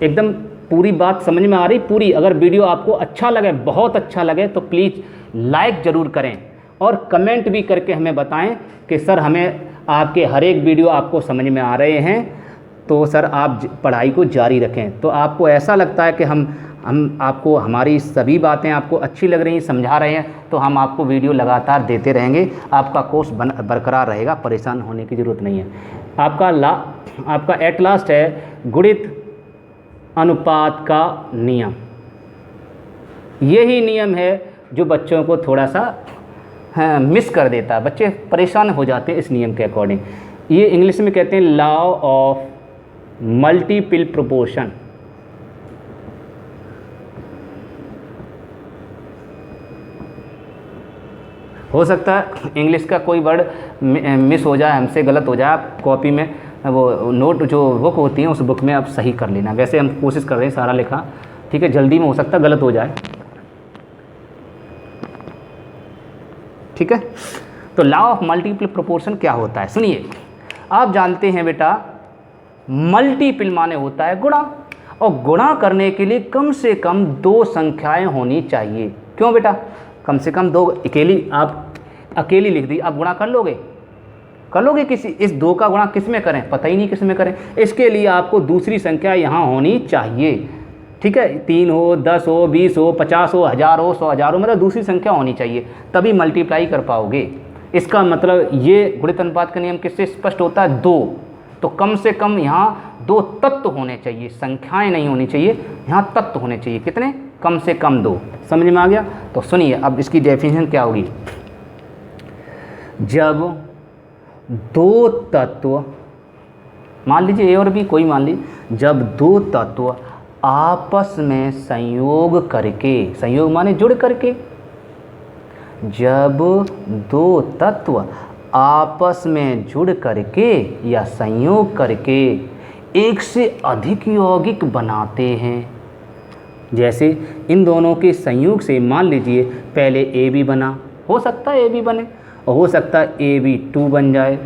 एकदम पूरी बात समझ में आ रही पूरी। अगर वीडियो आपको अच्छा लगे, बहुत अच्छा लगे, तो प्लीज़ लाइक ज़रूर करें और कमेंट भी करके हमें बताएं कि सर हमें आपके हर एक वीडियो आपको समझ में आ रहे हैं, तो सर आप पढ़ाई को जारी रखें। तो आपको ऐसा लगता है कि हम आपको, हमारी सभी बातें आपको अच्छी लग रही हैं, समझा रहे हैं, तो हम आपको वीडियो लगातार देते रहेंगे। आपका कोर्स बरकरार रहेगा, परेशान होने की ज़रूरत नहीं है। आपका एट लास्ट है गुणित अनुपात का नियम। यही नियम है जो बच्चों को थोड़ा सा मिस कर देता है, बच्चे परेशान हो जाते हैं इस नियम के अकॉर्डिंग। ये इंग्लिश में कहते हैं लॉ ऑफ मल्टीपल प्रोपोर्शन। हो सकता है इंग्लिश का कोई वर्ड मिस हो जाए, हमसे गलत हो जाए, आप कॉपी में वो नोट जो बुक होती है उस बुक में आप सही कर लेना। वैसे हम कोशिश कर रहे हैं सारा लिखा, ठीक है, जल्दी में हो सकता है गलत हो जाए। ठीक है, तो लॉ ऑफ मल्टीपल प्रोपोर्शन क्या होता है, सुनिए। आप जानते हैं बेटा, मल्टीपल माने होता है गुणा, और गुणा करने के लिए कम से कम 2 संख्याएं होनी चाहिए। क्यों बेटा, कम से कम 2। आप अकेली लिख दी, आप गुणा कर लोगे किसी, इस 2 का गुणा किस में करें, पता ही नहीं किस में करें। इसके लिए आपको दूसरी संख्या यहाँ होनी चाहिए। ठीक है, 3 हो, 10 हो, 20 हो, 50 हो, 1000 हो, 100,000 हो, मतलब दूसरी संख्या होनी चाहिए, तभी मल्टीप्लाई कर पाओगे। इसका मतलब ये गुणित अनुपात का नियम किससे स्पष्ट होता है, 2। तो कम से कम यहाँ 2 तत्व होने चाहिए, संख्याएं नहीं होनी चाहिए, यहाँ तत्व होने चाहिए। कितने? कम से कम 2। समझ में आ गया? तो सुनिए अब इसकी डेफिनेशन क्या होगी। जब 2 तत्व, मान लीजिए ए और बी, कोई मान लीजिए, जब 2 तत्व आपस में संयोग करके, संयोग माने जुड़ करके, जब 2 तत्व आपस में जुड़ करके या संयोग करके एक से अधिक यौगिक बनाते हैं। जैसे इन दोनों के संयोग से मान लीजिए पहले ए बी बना, हो सकता है ए बी बने, और हो सकता है ए बी 2 बन जाए,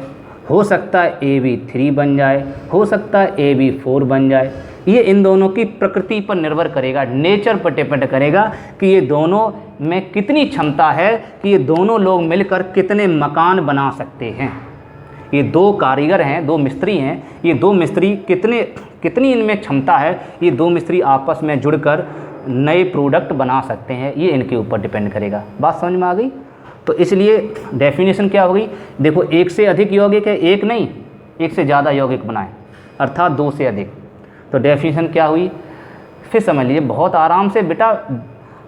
हो सकता है ए बी 3 बन जाए, हो सकता है ए बी 4 बन जाए। ये इन दोनों की प्रकृति पर निर्भर करेगा, नेचर पर डिपेंड करेगा कि ये दोनों में कितनी क्षमता है कि ये दोनों लोग मिलकर कितने मकान बना सकते हैं। ये 2 कारीगर हैं, 2 मिस्त्री हैं, ये 2 मिस्त्री कितनी इनमें क्षमता है, ये 2 मिस्त्री आपस में जुड़कर नए प्रोडक्ट बना सकते हैं, ये इनके ऊपर डिपेंड करेगा। बात समझ में आ गई? तो इसलिए डेफिनेशन क्या होगी, देखो एक से अधिक यौगिक है, एक नहीं, एक से ज़्यादा यौगिक बनाएं, अर्थात 2 से अधिक। तो डेफिनेशन क्या हुई, फिर समझ लीजिए बहुत आराम से बेटा,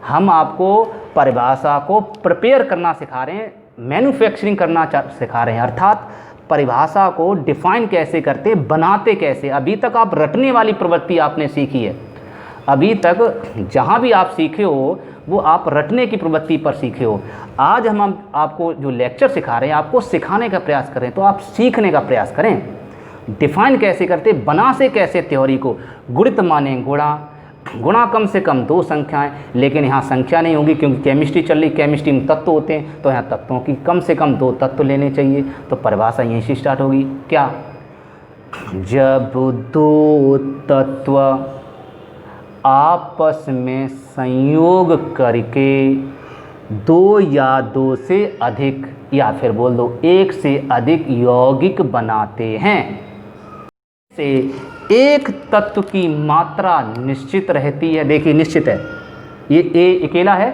हम आपको परिभाषा को प्रिपेयर करना सिखा रहे हैं, मैन्युफैक्चरिंग करना सिखा रहे हैं, अर्थात परिभाषा को डिफाइन कैसे करते, बनाते कैसे। अभी तक आप रटने वाली प्रवृत्ति आपने सीखी है, अभी तक जहाँ भी आप सीखे हो वो आप रटने की प्रवृत्ति पर सीखे हो। आज हम आपको जो लेक्चर सिखा रहे हैं, आपको सिखाने का प्रयास करें, तो आप सीखने का प्रयास करें। डिफाइन कैसे करते, बना से कैसे थ्योरी को, गुणित माने गुणा, गुणा कम से कम 2 संख्याएं, लेकिन यहाँ संख्या नहीं होगी क्योंकि केमिस्ट्री चल रही, केमिस्ट्री में तत्व होते हैं, तो यहाँ तत्वों की कम से कम 2 तत्व लेने चाहिए। तो परिभाषा यहीं से स्टार्ट होगी, क्या, जब 2 तत्व आपस में संयोग करके 2 या 2 से अधिक, या फिर बोल दो 1 से अधिक यौगिक बनाते हैं, से एक तत्व की मात्रा निश्चित रहती है। देखिए निश्चित है, ये ए अकेला है,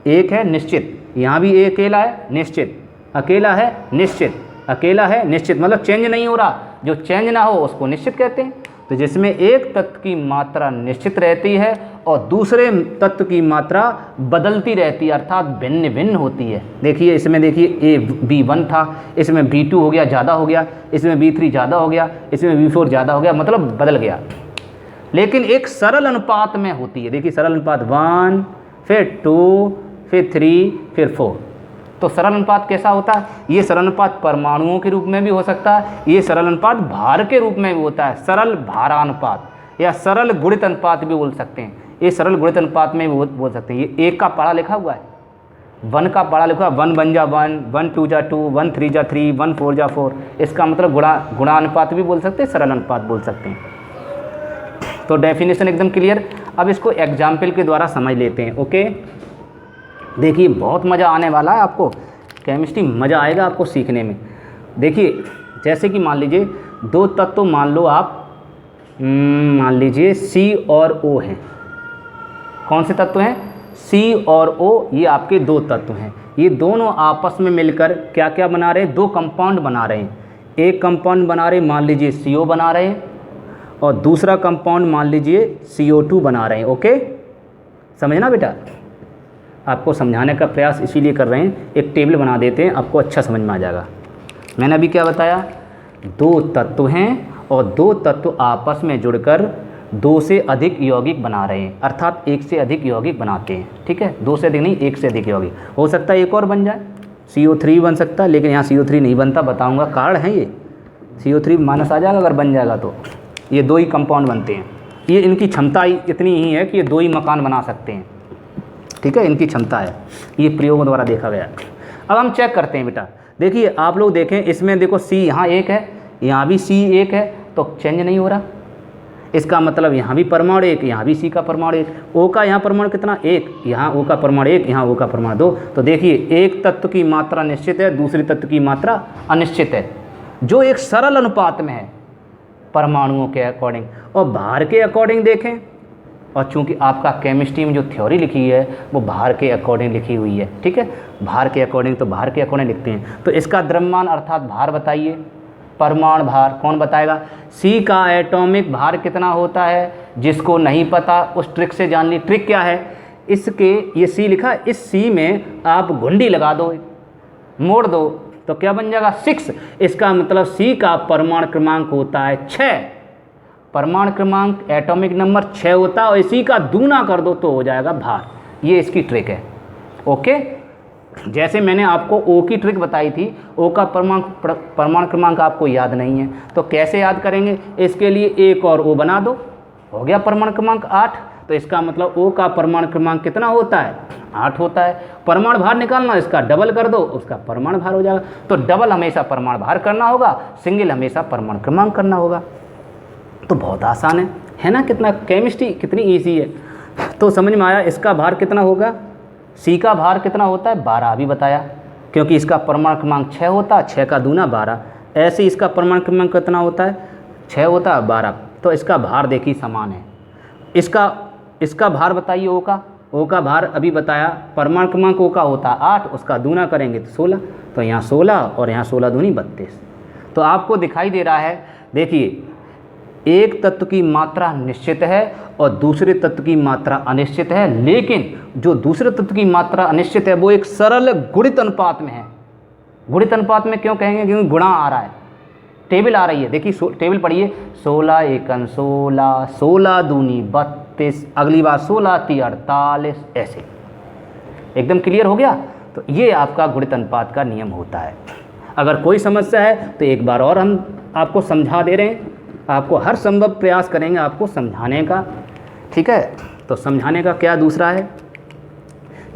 एक है निश्चित, यहाँ भी ए अकेला है निश्चित, अकेला है निश्चित, अकेला है निश्चित, मतलब चेंज नहीं हो रहा, जो चेंज ना हो उसको निश्चित कहते हैं। तो जिसमें एक तत्व की मात्रा निश्चित रहती है और दूसरे तत्व की मात्रा बदलती रहती है, अर्थात भिन्न भिन्न होती है। देखिए इसमें देखिए ए B1 था, इसमें B2 हो गया, ज़्यादा हो गया, इसमें B3 ज़्यादा हो गया, इसमें B4 ज़्यादा हो गया, मतलब बदल गया, लेकिन एक सरल अनुपात में होती है। देखिए सरल अनुपात 1, फिर 2, फिर 3, फिर 4। तो सरल अनुपात कैसा होता है, ये सरल अनुपात परमाणुओं के रूप में भी हो सकता है, ये सरल अनुपात भार के रूप में भी होता है, सरल भारानुपात या सरल गुणित अनुपात भी बोल सकते हैं। ये सरल गुणित अनुपात में भी बोल सकते हैं। ये 1 का पारा लिखा हुआ है, 1 का पारा लिखा हुआ, 1 1 जा 1, 1 2 जा 2, 1 3 जा 3, 1 4 जा 4। इसका मतलब गुणानुपात भी बोल सकते हैं, सरल अनुपात बोल सकते हैं। तो डेफिनेशन एकदम क्लियर। अब इसको एग्जाम्पल के द्वारा समझ लेते हैं। ओके, देखिए बहुत मज़ा आने वाला है आपको, केमिस्ट्री मज़ा आएगा आपको सीखने में। देखिए जैसे कि मान लीजिए 2 तत्व मान लो आप, मान लीजिए C और O हैं। कौन से तत्व हैं? C और O, ये आपके 2 तत्व हैं। ये दोनों आपस में मिलकर क्या क्या बना रहे हैं? 2 कंपाउंड बना रहे हैं। एक कंपाउंड बना रहे मान लीजिए CO बना रहे हैं, और दूसरा कंपाउंड मान लीजिए CO2 बना रहे हैं। ओके, समझना बेटा, आपको समझाने का प्रयास इसीलिए कर रहे हैं। एक टेबल बना देते हैं, आपको अच्छा समझ में आ जाएगा। मैंने अभी क्या बताया, 2 तत्व हैं और 2 तत्व आपस में जुड़कर 2 से अधिक यौगिक बना रहे हैं, अर्थात 1 से अधिक यौगिक बनाते हैं। ठीक है, 2 से अधिक नहीं, 1 से अधिक यौगिक। हो सकता है एक और बन जाए, CO3 बन सकता है, लेकिन यहाँ CO3 नहीं बनता, बताऊँगा कारण है ये। CO3 माइनस आ जाएगा अगर बन जाएगा तो। ये 2 ही कंपाउंड बनते हैं। ये इनकी क्षमता इतनी ही है कि ये 2 ही मकान बना सकते हैं। ठीक है, इनकी क्षमता है, ये प्रयोगों द्वारा देखा गया। अब हम चेक करते हैं बेटा। देखिए आप लोग देखें, इसमें देखो C यहाँ 1 है, यहाँ भी C 1 है, तो चेंज नहीं हो रहा। इसका मतलब यहाँ भी परमाणु 1, यहाँ भी C का परमाणु 1। O का यहाँ परमाणु कितना? 1, यहाँ O का परमाणु 1, यहाँ O का परमाणु 2। तो देखिए एक तत्व की मात्रा निश्चित है, दूसरे तत्व की मात्रा अनिश्चित है, जो एक सरल अनुपात में है परमाणुओं के अकॉर्डिंग। और भार के अकॉर्डिंग देखें, और चूंकि आपका केमिस्ट्री में जो थ्योरी लिखी है वो भार के अकॉर्डिंग लिखी हुई है। ठीक है, भार के अकॉर्डिंग, तो भार के अकॉर्डिंग लिखते हैं। तो इसका द्रव्यमान अर्थात भार बताइए, परमाणु भार। कौन बताएगा? C का एटॉमिक भार कितना होता है? जिसको नहीं पता उस ट्रिक से जान ली। ट्रिक क्या है? इसके ये C लिखा, इस C में आप घुंडी लगा दो, मोड़ दो, तो क्या बन जाएगा? 6। इसका मतलब C का परमाणु क्रमांक होता है 6। परमाणु क्रमांक एटॉमिक नंबर 6 होता है और इसी का दूना कर दो तो हो जाएगा भार। ये इसकी ट्रिक है। ओके, जैसे मैंने आपको O की ट्रिक बताई थी, O का परमाणु क्रमांक आपको याद नहीं है तो कैसे याद करेंगे? इसके लिए एक और O बना दो, हो गया परमाणु क्रमांक 8। तो इसका मतलब O का परमाणु क्रमांक कितना होता है? 8 होता है। परमाणु भार निकालना, इसका डबल कर दो, उसका परमाणु भार हो जाएगा। तो डबल हमेशा परमाणु भार करना होगा, सिंगल हमेशा परमाणु क्रमांक करना होगा। तो बहुत आसान है ना? कितना केमिस्ट्री कितनी ईजी है। तो समझ में आया इसका भार कितना होगा? C का भार कितना होता है? 12 अभी बताया, क्योंकि इसका परमाणु क्रमांक 6 होता है, 6 का दूना 12। ऐसे इसका परमाणु क्रमांक कितना होता है? 6 होता है, 12। तो इसका भार देखिए समान है। इसका भार बताइए O का। O का भार अभी बताया, परमाणु क्रमांक O का होता है 8, उसका दूना करेंगे तो 16। तो यहाँ 16 और यहाँ 16 दूनी 32। तो आपको दिखाई दे रहा है, देखिए एक तत्व की मात्रा निश्चित है और दूसरे तत्व की मात्रा अनिश्चित है, लेकिन जो दूसरे तत्व की मात्रा अनिश्चित है वो एक सरल गुणित अनुपात में है। गुणित अनुपात में क्यों कहेंगे? क्योंकि गुणा आ रहा है, टेबल आ रही है। देखिए टेबल पढ़िए, 16 एकन 16, 16 दूनी 32, अगली बार 16 ती 48, ऐसे। एकदम क्लियर हो गया? तो ये आपका गुणित अनुपात का नियम होता है। अगर कोई समस्या है तो एक बार और हम आपको समझा दे रहे हैं, आपको हर संभव प्रयास करेंगे आपको समझाने का, ठीक है? तो समझाने का क्या दूसरा है,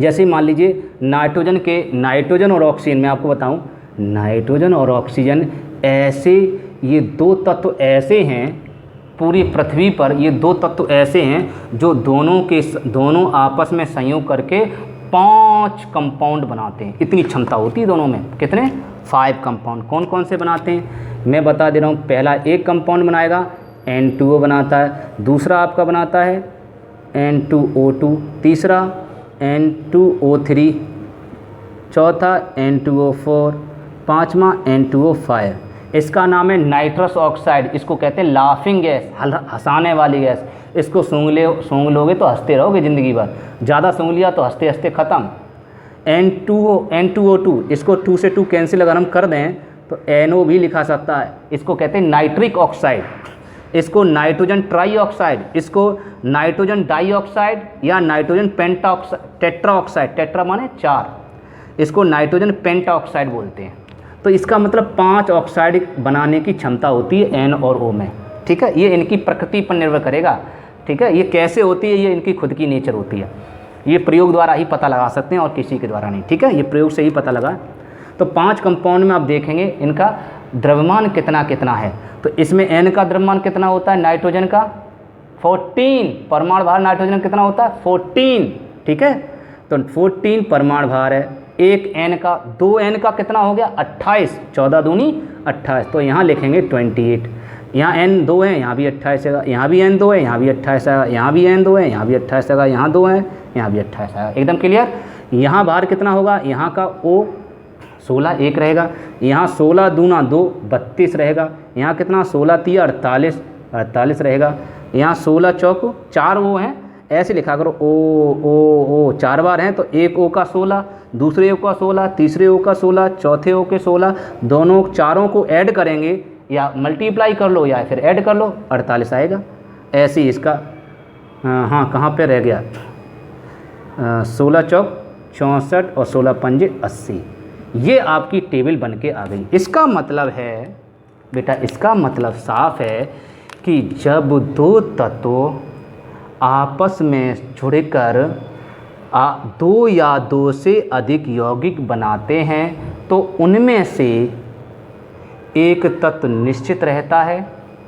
जैसे मान लीजिए नाइट्रोजन और ऑक्सीजन, मैं आपको बताऊं, नाइट्रोजन और ऑक्सीजन ऐसे, ये दो तत्व ऐसे हैं पूरी पृथ्वी पर, ये दो तत्व ऐसे हैं जो दोनों आपस में संयोग करके 5 कंपाउंड बनाते हैं। इतनी क्षमता होती है दोनों में। कितने? 5 कंपाउंड। कौन कौन से बनाते हैं मैं बता दे रहा हूँ। पहला एक कंपाउंड बनाएगा, N2O बनाता है। दूसरा आपका बनाता है N2O2, तीसरा N2O3, चौथा N2O4, पाँचवा N2O5। इसका नाम है नाइट्रस ऑक्साइड। इसको कहते हैं लाफिंग गैस, हंसाने वाली गैस। इसको सूंघ लोगे तो हंसते रहोगे ज़िंदगी भर, ज़्यादा सूंघ लिया तो हंसते हंसते ख़त्म। N2O2, इसको 2 से 2 कैंसिल अगर हम कर दें तो NO भी लिखा सकता है। इसको कहते हैं नाइट्रिक ऑक्साइड, इसको नाइट्रोजन ट्राई ऑक्साइड, इसको नाइट्रोजन डाइऑक्साइड या नाइट्रोजन टेट्रा ऑक्साइड, टेट्रा माने 4, इसको नाइट्रोजन पेंटा ऑक्साइड बोलते हैं। तो इसका मतलब 5 ऑक्साइड बनाने की क्षमता होती है N और O में, ठीक है? ये इनकी प्रकृति पर निर्भर करेगा, ठीक है? ये कैसे होती है, ये इनकी खुद की नेचर होती है। ये प्रयोग द्वारा ही पता लगा सकते हैं और किसी के द्वारा नहीं, ठीक है? ये प्रयोग से ही पता लगा। तो 5 कंपाउंड में आप देखेंगे इनका द्रव्यमान कितना कितना है। तो इसमें N का द्रव्यमान कितना होता है? नाइट्रोजन का 14, परमाणु भार नाइट्रोजन कितना होता है? 14, ठीक है? तो 14 परमाणु भार है। एक N का, 2 N का कितना हो गया? 28, 14 दूनी 28। तो यहाँ लिखेंगे 28। यहाँ N 2 है, यहाँ भी 28 है, यहाँ भी N 2 है, यहाँ भी 28 है, यहाँ भी N 2 है, यहाँ भी 28 है, यहाँ 2 है, यहाँ भी 28 है। एकदम क्लियर? यहाँ भार कितना होगा? यहाँ का O 16 एक रहेगा, यहाँ 16 दूना 2 32 रहेगा, यहाँ कितना? 16 ती 48 रहेगा, यहाँ 16 चौक 4 वो हैं, ऐसे लिखा करो। ओ 4 बार हैं तो एक O का 16, दूसरे O का 16, तीसरे O का 16, चौथे O के 16, दोनों चारों को ऐड करेंगे या मल्टीप्लाई कर लो या फिर ऐड कर लो, 48 आएगा। ऐसे ही इसका हाँ कहाँ पे रह गया? 16 चौक 64 और 16 पंजे 80। ये आपकी टेबल बन के आ गई। इसका मतलब है बेटा, इसका मतलब साफ है कि जब दो तत्व आपस में जुड़कर 2 या 2 से अधिक यौगिक बनाते हैं तो उनमें से एक तत्व निश्चित रहता है,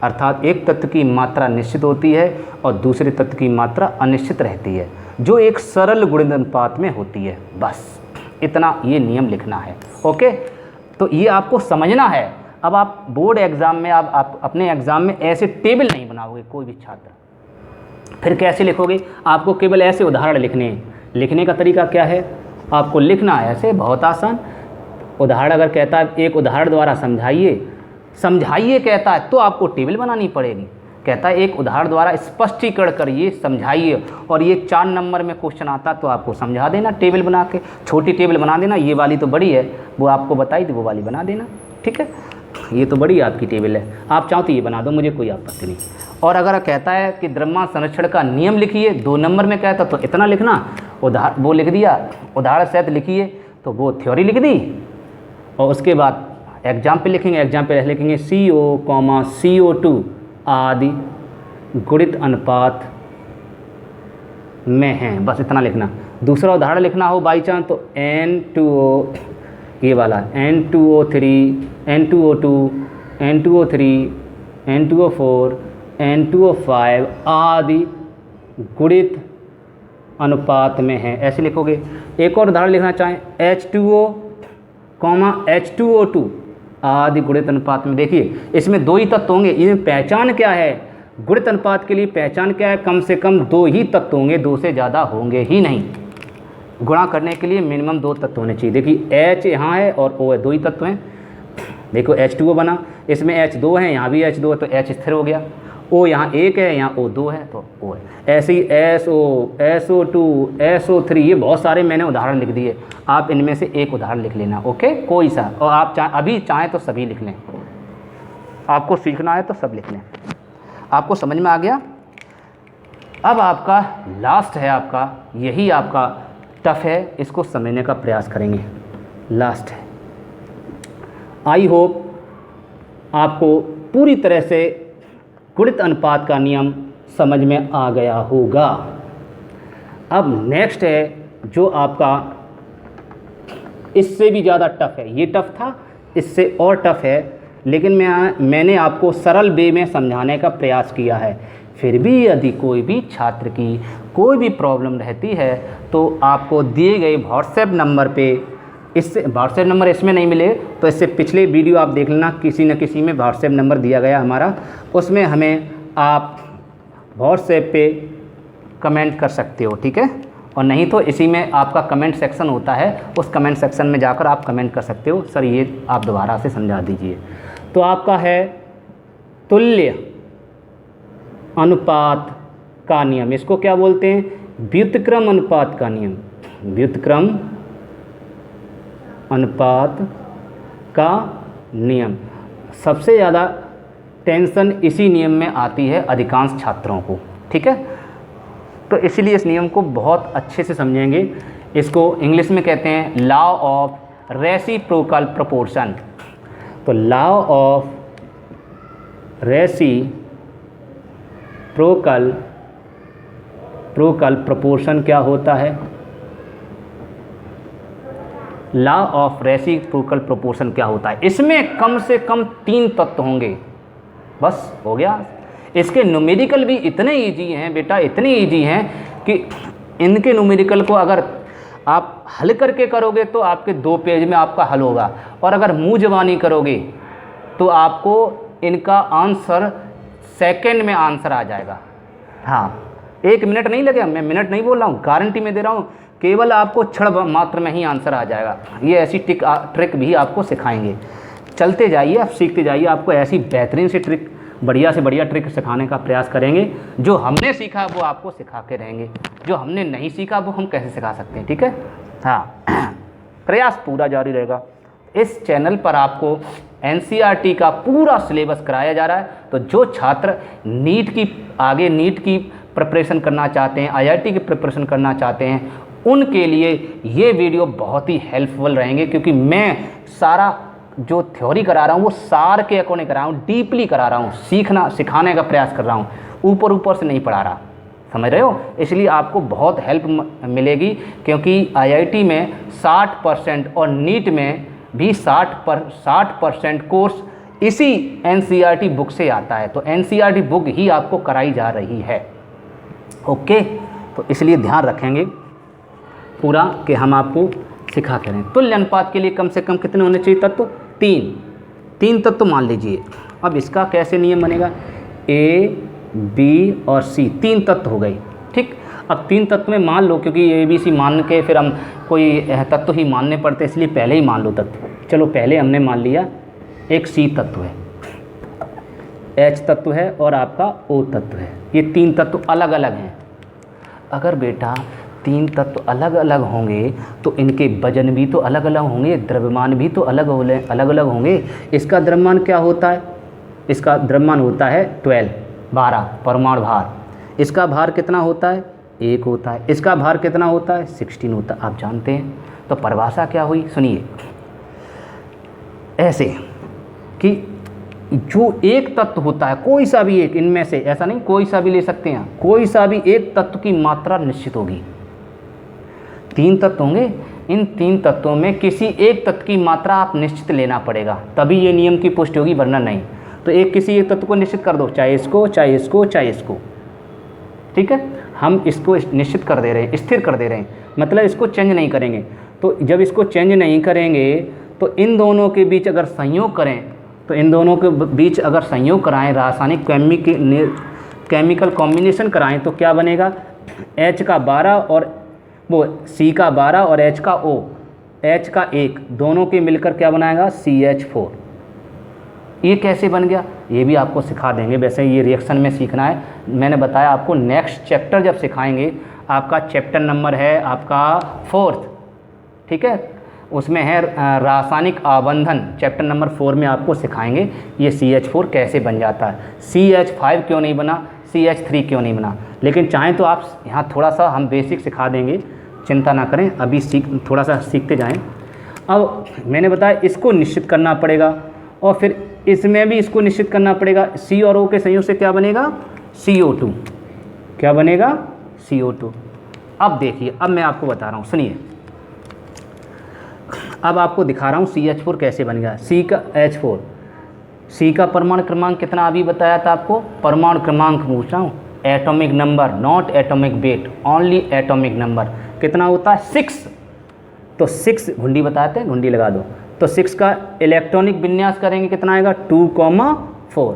अर्थात एक तत्व की मात्रा निश्चित होती है और दूसरे तत्व की मात्रा अनिश्चित रहती है, जो एक सरल गुणित अनुपात में होती है। बस इतना ये नियम लिखना है। ओके, तो ये आपको समझना है। अब आप बोर्ड एग्ज़ाम में आप अपने एग्ज़ाम में ऐसे टेबल नहीं बनाओगे कोई भी छात्र, फिर कैसे लिखोगे? आपको केवल ऐसे उदाहरण लिखने हैं। लिखने का तरीका क्या है? आपको लिखना है ऐसे, बहुत आसान। उदाहरण अगर कहता है एक उदाहरण द्वारा समझाइए समझाइए कहता है तो आपको टेबल बनानी पड़ेगी। कहता है एक उदाहरण द्वारा स्पष्टीकरण करिए, समझाइए, और ये 4 नंबर में क्वेश्चन आता तो आपको समझा देना टेबल बना के, छोटी टेबल बना देना। ये वाली तो बड़ी है, वो आपको बताई थी, वो वाली बना देना, ठीक है। ये तो बड़ी आपकी टेबल है, आप चाहो तो ये बना दो, मुझे कोई आपत्ति नहीं। और अगर कहता है कि द्रव्यमान संरक्षण का नियम लिखिए, 2 नंबर में कहता तो इतना लिखना, वो लिख दिया, उदाहरण सहित लिखिए, तो वो थ्योरी लिख दी, और उसके बाद एग्जाम पे लिखेंगे, एग्जाम पे लिखेंगे CO, CO2 आदि गुणित अनुपात में हैं, बस इतना लिखना। दूसरा उदाहरण लिखना हो बाई चांस तो N2O, ये वाला N2O3, N2O2, N2O3, N2O4, N2O5 आदि गुणित अनुपात में हैं, ऐसे लिखोगे। एक और उदाहरण लिखना चाहें H2O, H2O2 आदि गुणित अनुपात में। देखिए इसमें 2 ही तत्व होंगे, इनमें पहचान क्या है, गुणित अनुपात के लिए पहचान क्या है, कम से कम 2 ही तत्व होंगे, 2 से ज़्यादा होंगे ही नहीं। गुणा करने के लिए मिनिमम 2 तत्व होने चाहिए। देखिए H यहाँ है और O है, 2 ही तत्व हैं। देखो H2O बना, इसमें H2 है, यहाँ भी H2 है तो H स्थिर हो गया। O यहाँ 1 है, यहाँ O 2 है तो O है। ऐसे ही SO, SO2, SO3, ये बहुत सारे मैंने उदाहरण लिख दिए, आप इनमें से एक उदाहरण लिख लेना, ओके, कोई सा। और आप अभी चाहें तो सभी लिख लें, आपको सीखना है तो सब लिख लें। आपको समझ में आ गया। अब आपका लास्ट है, आपका यही आपका टफ है, इसको समझने का प्रयास करेंगे, लास्ट है। आई होप आपको पूरी तरह से गुणित अनुपात का नियम समझ में आ गया होगा। अब नेक्स्ट है जो आपका इससे भी ज़्यादा टफ है, ये टफ था, इससे और टफ है, लेकिन मैंने आपको सरल वे में समझाने का प्रयास किया है। फिर भी यदि कोई भी छात्र की कोई भी प्रॉब्लम रहती है तो आपको दिए गए व्हाट्सएप नंबर पे, इससे व्हाट्सएप नंबर इसमें नहीं मिले तो इससे पिछले वीडियो आप देख लेना, किसी न किसी में व्हाट्सएप नंबर दिया गया हमारा, उसमें हमें आप व्हाट्सएप पे कमेंट कर सकते हो, ठीक है। और नहीं तो इसी में आपका कमेंट सेक्शन होता है, उस कमेंट सेक्शन में जाकर आप कमेंट कर सकते हो, सर ये आप दोबारा से समझा दीजिए। तो आपका है तुल्य अनुपात का नियम, इसको क्या बोलते हैं, व्युत्क्रम अनुपात का नियम, व्युत्क्रम अनुपात का नियम। सबसे ज़्यादा टेंशन इसी नियम में आती है अधिकांश छात्रों को, ठीक है। तो इसीलिए इस नियम को बहुत अच्छे से समझेंगे। इसको इंग्लिश में कहते हैं लॉ ऑफ रेसिप्रोकल प्रोपोर्शन। तो लॉ ऑफ रेसिप्रोकल प्रोपोर्शन क्या होता है, लॉ ऑफ रेसिप्रोकल प्रोपोर्शन क्या होता है, इसमें कम से कम 3 तत्व होंगे, बस हो गया। इसके न्यूमेरिकल भी इतने इजी हैं बेटा, इतने इजी हैं कि इनके न्यूमेरिकल को अगर आप हल करके करोगे तो आपके 2 पेज में आपका हल होगा, और अगर मुँह ज़बानी करोगे तो आपको इनका आंसर सेकंड में आंसर आ जाएगा। हाँ, 1 मिनट नहीं लगेगा, मैं मिनट नहीं बोल रहा हूँ, गारंटी में दे रहा हूँ, केवल आपको क्षण मात्र में ही आंसर आ जाएगा। ये ऐसी ट्रिक भी आपको सिखाएंगे, चलते जाइए, आप सीखते जाइए, आपको ऐसी बेहतरीन सी ट्रिक, बढ़िया से बढ़िया ट्रिक सिखाने का प्रयास करेंगे। जो हमने सीखा वो आपको सिखा के रहेंगे, जो हमने नहीं सीखा वो हम कैसे सिखा सकते हैं, ठीक है। हाँ, प्रयास पूरा जारी रहेगा। इस चैनल पर आपको NCERT का पूरा सिलेबस कराया जा रहा है। तो जो छात्र नीट की प्रिपरेशन करना चाहते हैं, IIT की प्रिपरेशन करना चाहते हैं, उनके लिए ये वीडियो बहुत ही हेल्पफुल रहेंगे, क्योंकि मैं सारा जो थ्योरी करा रहा हूँ वो सार के अकॉर्डिंग करा रहा हूँ, डीपली करा रहा हूँ, सिखाने का प्रयास कर रहा हूँ, ऊपर से नहीं पढ़ा रहा, समझ रहे हो। इसलिए आपको बहुत हेल्प मिलेगी, क्योंकि IIT में 60% और नीट में भी 60% कोर्स इसी NCERT बुक से आता है। तो NCERT बुक ही आपको कराई जा रही है, ओके। तो इसलिए ध्यान रखेंगे पूरा कि हम आपको सिखा करें। तुल्य अनुपात के लिए कम से कम कितने होने चाहिए तत्व, 3 तत्व मान लीजिए। अब इसका कैसे नियम बनेगा, A, B और C 3 तत्व हो गए, ठीक। अब 3 तत्व में मान लो, क्योंकि ABC मान के फिर हम कोई तत्व ही मानने पड़ते, इसलिए पहले ही मान लो तत्व। चलो पहले हमने मान लिया एक C तत्व है, H तत्व है और आपका O तत्व है। ये 3 तत्व अलग अलग हैं। अगर बेटा 3 तत्व अलग अलग होंगे तो इनके वजन भी तो अलग अलग होंगे, द्रव्यमान भी तो अलग अलग होंगे। इसका द्रव्यमान क्या होता है? इसका द्रव्यमान होता है 12 परमाणु भार। इसका भार कितना होता है? 1 होता है। इसका भार कितना होता है? 16 होता है। आप जानते हैं। तो परिभाषा क्या हुई? सुनिए, ऐसे कि जो एक तत्व होता है, कोई सा भी एक, इनमें से, ऐसा नहीं कोई सा भी ले सकते हैं, कोई सा भी एक तत्व की मात्रा निश्चित होगी। 3 तत्व होंगे, इन 3 तत्वों में किसी एक तत्व की मात्रा आप निश्चित लेना पड़ेगा, तभी ये नियम की पुष्टि होगी, वरना नहीं। तो किसी एक तत्व को निश्चित कर दो, चाहे इसको चाहे इसको चाहे इसको, ठीक है। हम इसको निश्चित कर दे रहे हैं, स्थिर कर दे रहे हैं, मतलब इसको चेंज नहीं करेंगे। तो जब इसको चेंज नहीं करेंगे तो इन दोनों के बीच अगर संयोग करें, तो इन दोनों के बीच अगर संयोग कराएं, रासायनिक केमिकल कॉम्बिनेशन कराएं, तो क्या बनेगा? H का 12 और वो C का 12 और H का O, H का 1, दोनों के मिलकर क्या बनाएगा? CH4। ये कैसे बन गया? ये भी आपको सिखा देंगे। वैसे ये रिएक्शन में सीखना है, मैंने बताया आपको नेक्स्ट चैप्टर जब सिखाएंगे, आपका चैप्टर नंबर है आपका 4th, ठीक है, उसमें है रासायनिक आबंधन। चैप्टर नंबर 4 में आपको सिखाएंगे ये CH4 कैसे बन जाता है, CH5 क्यों नहीं बना, CH3 क्यों नहीं बना। लेकिन चाहें तो आप यहाँ थोड़ा सा हम बेसिक सिखा देंगे, चिंता ना करें, अभी थोड़ा सा सीखते जाएं। अब मैंने बताया इसको निश्चित करना पड़ेगा, और फिर इसमें भी इसको निश्चित करना पड़ेगा। C और O के संयोग से क्या बनेगा? CO2। क्या बनेगा? CO2। अब देखिए, अब मैं आपको बता रहा हूँ, सुनिए, अब आपको दिखा रहा हूँ CH4 कैसे बन गया। C का H4, C का परमाणु क्रमांक कितना अभी बताया था आपको? परमाणु क्रमांक पूछ रहा हूँ, atomic number, not atomic weight, only atomic number. कितना होता है? 6। तो 6 घुंडी बताते हैं, घुंडी लगा दो। तो 6 का इलेक्ट्रॉनिक विन्यास करेंगे, कितना आएगा? 2,4।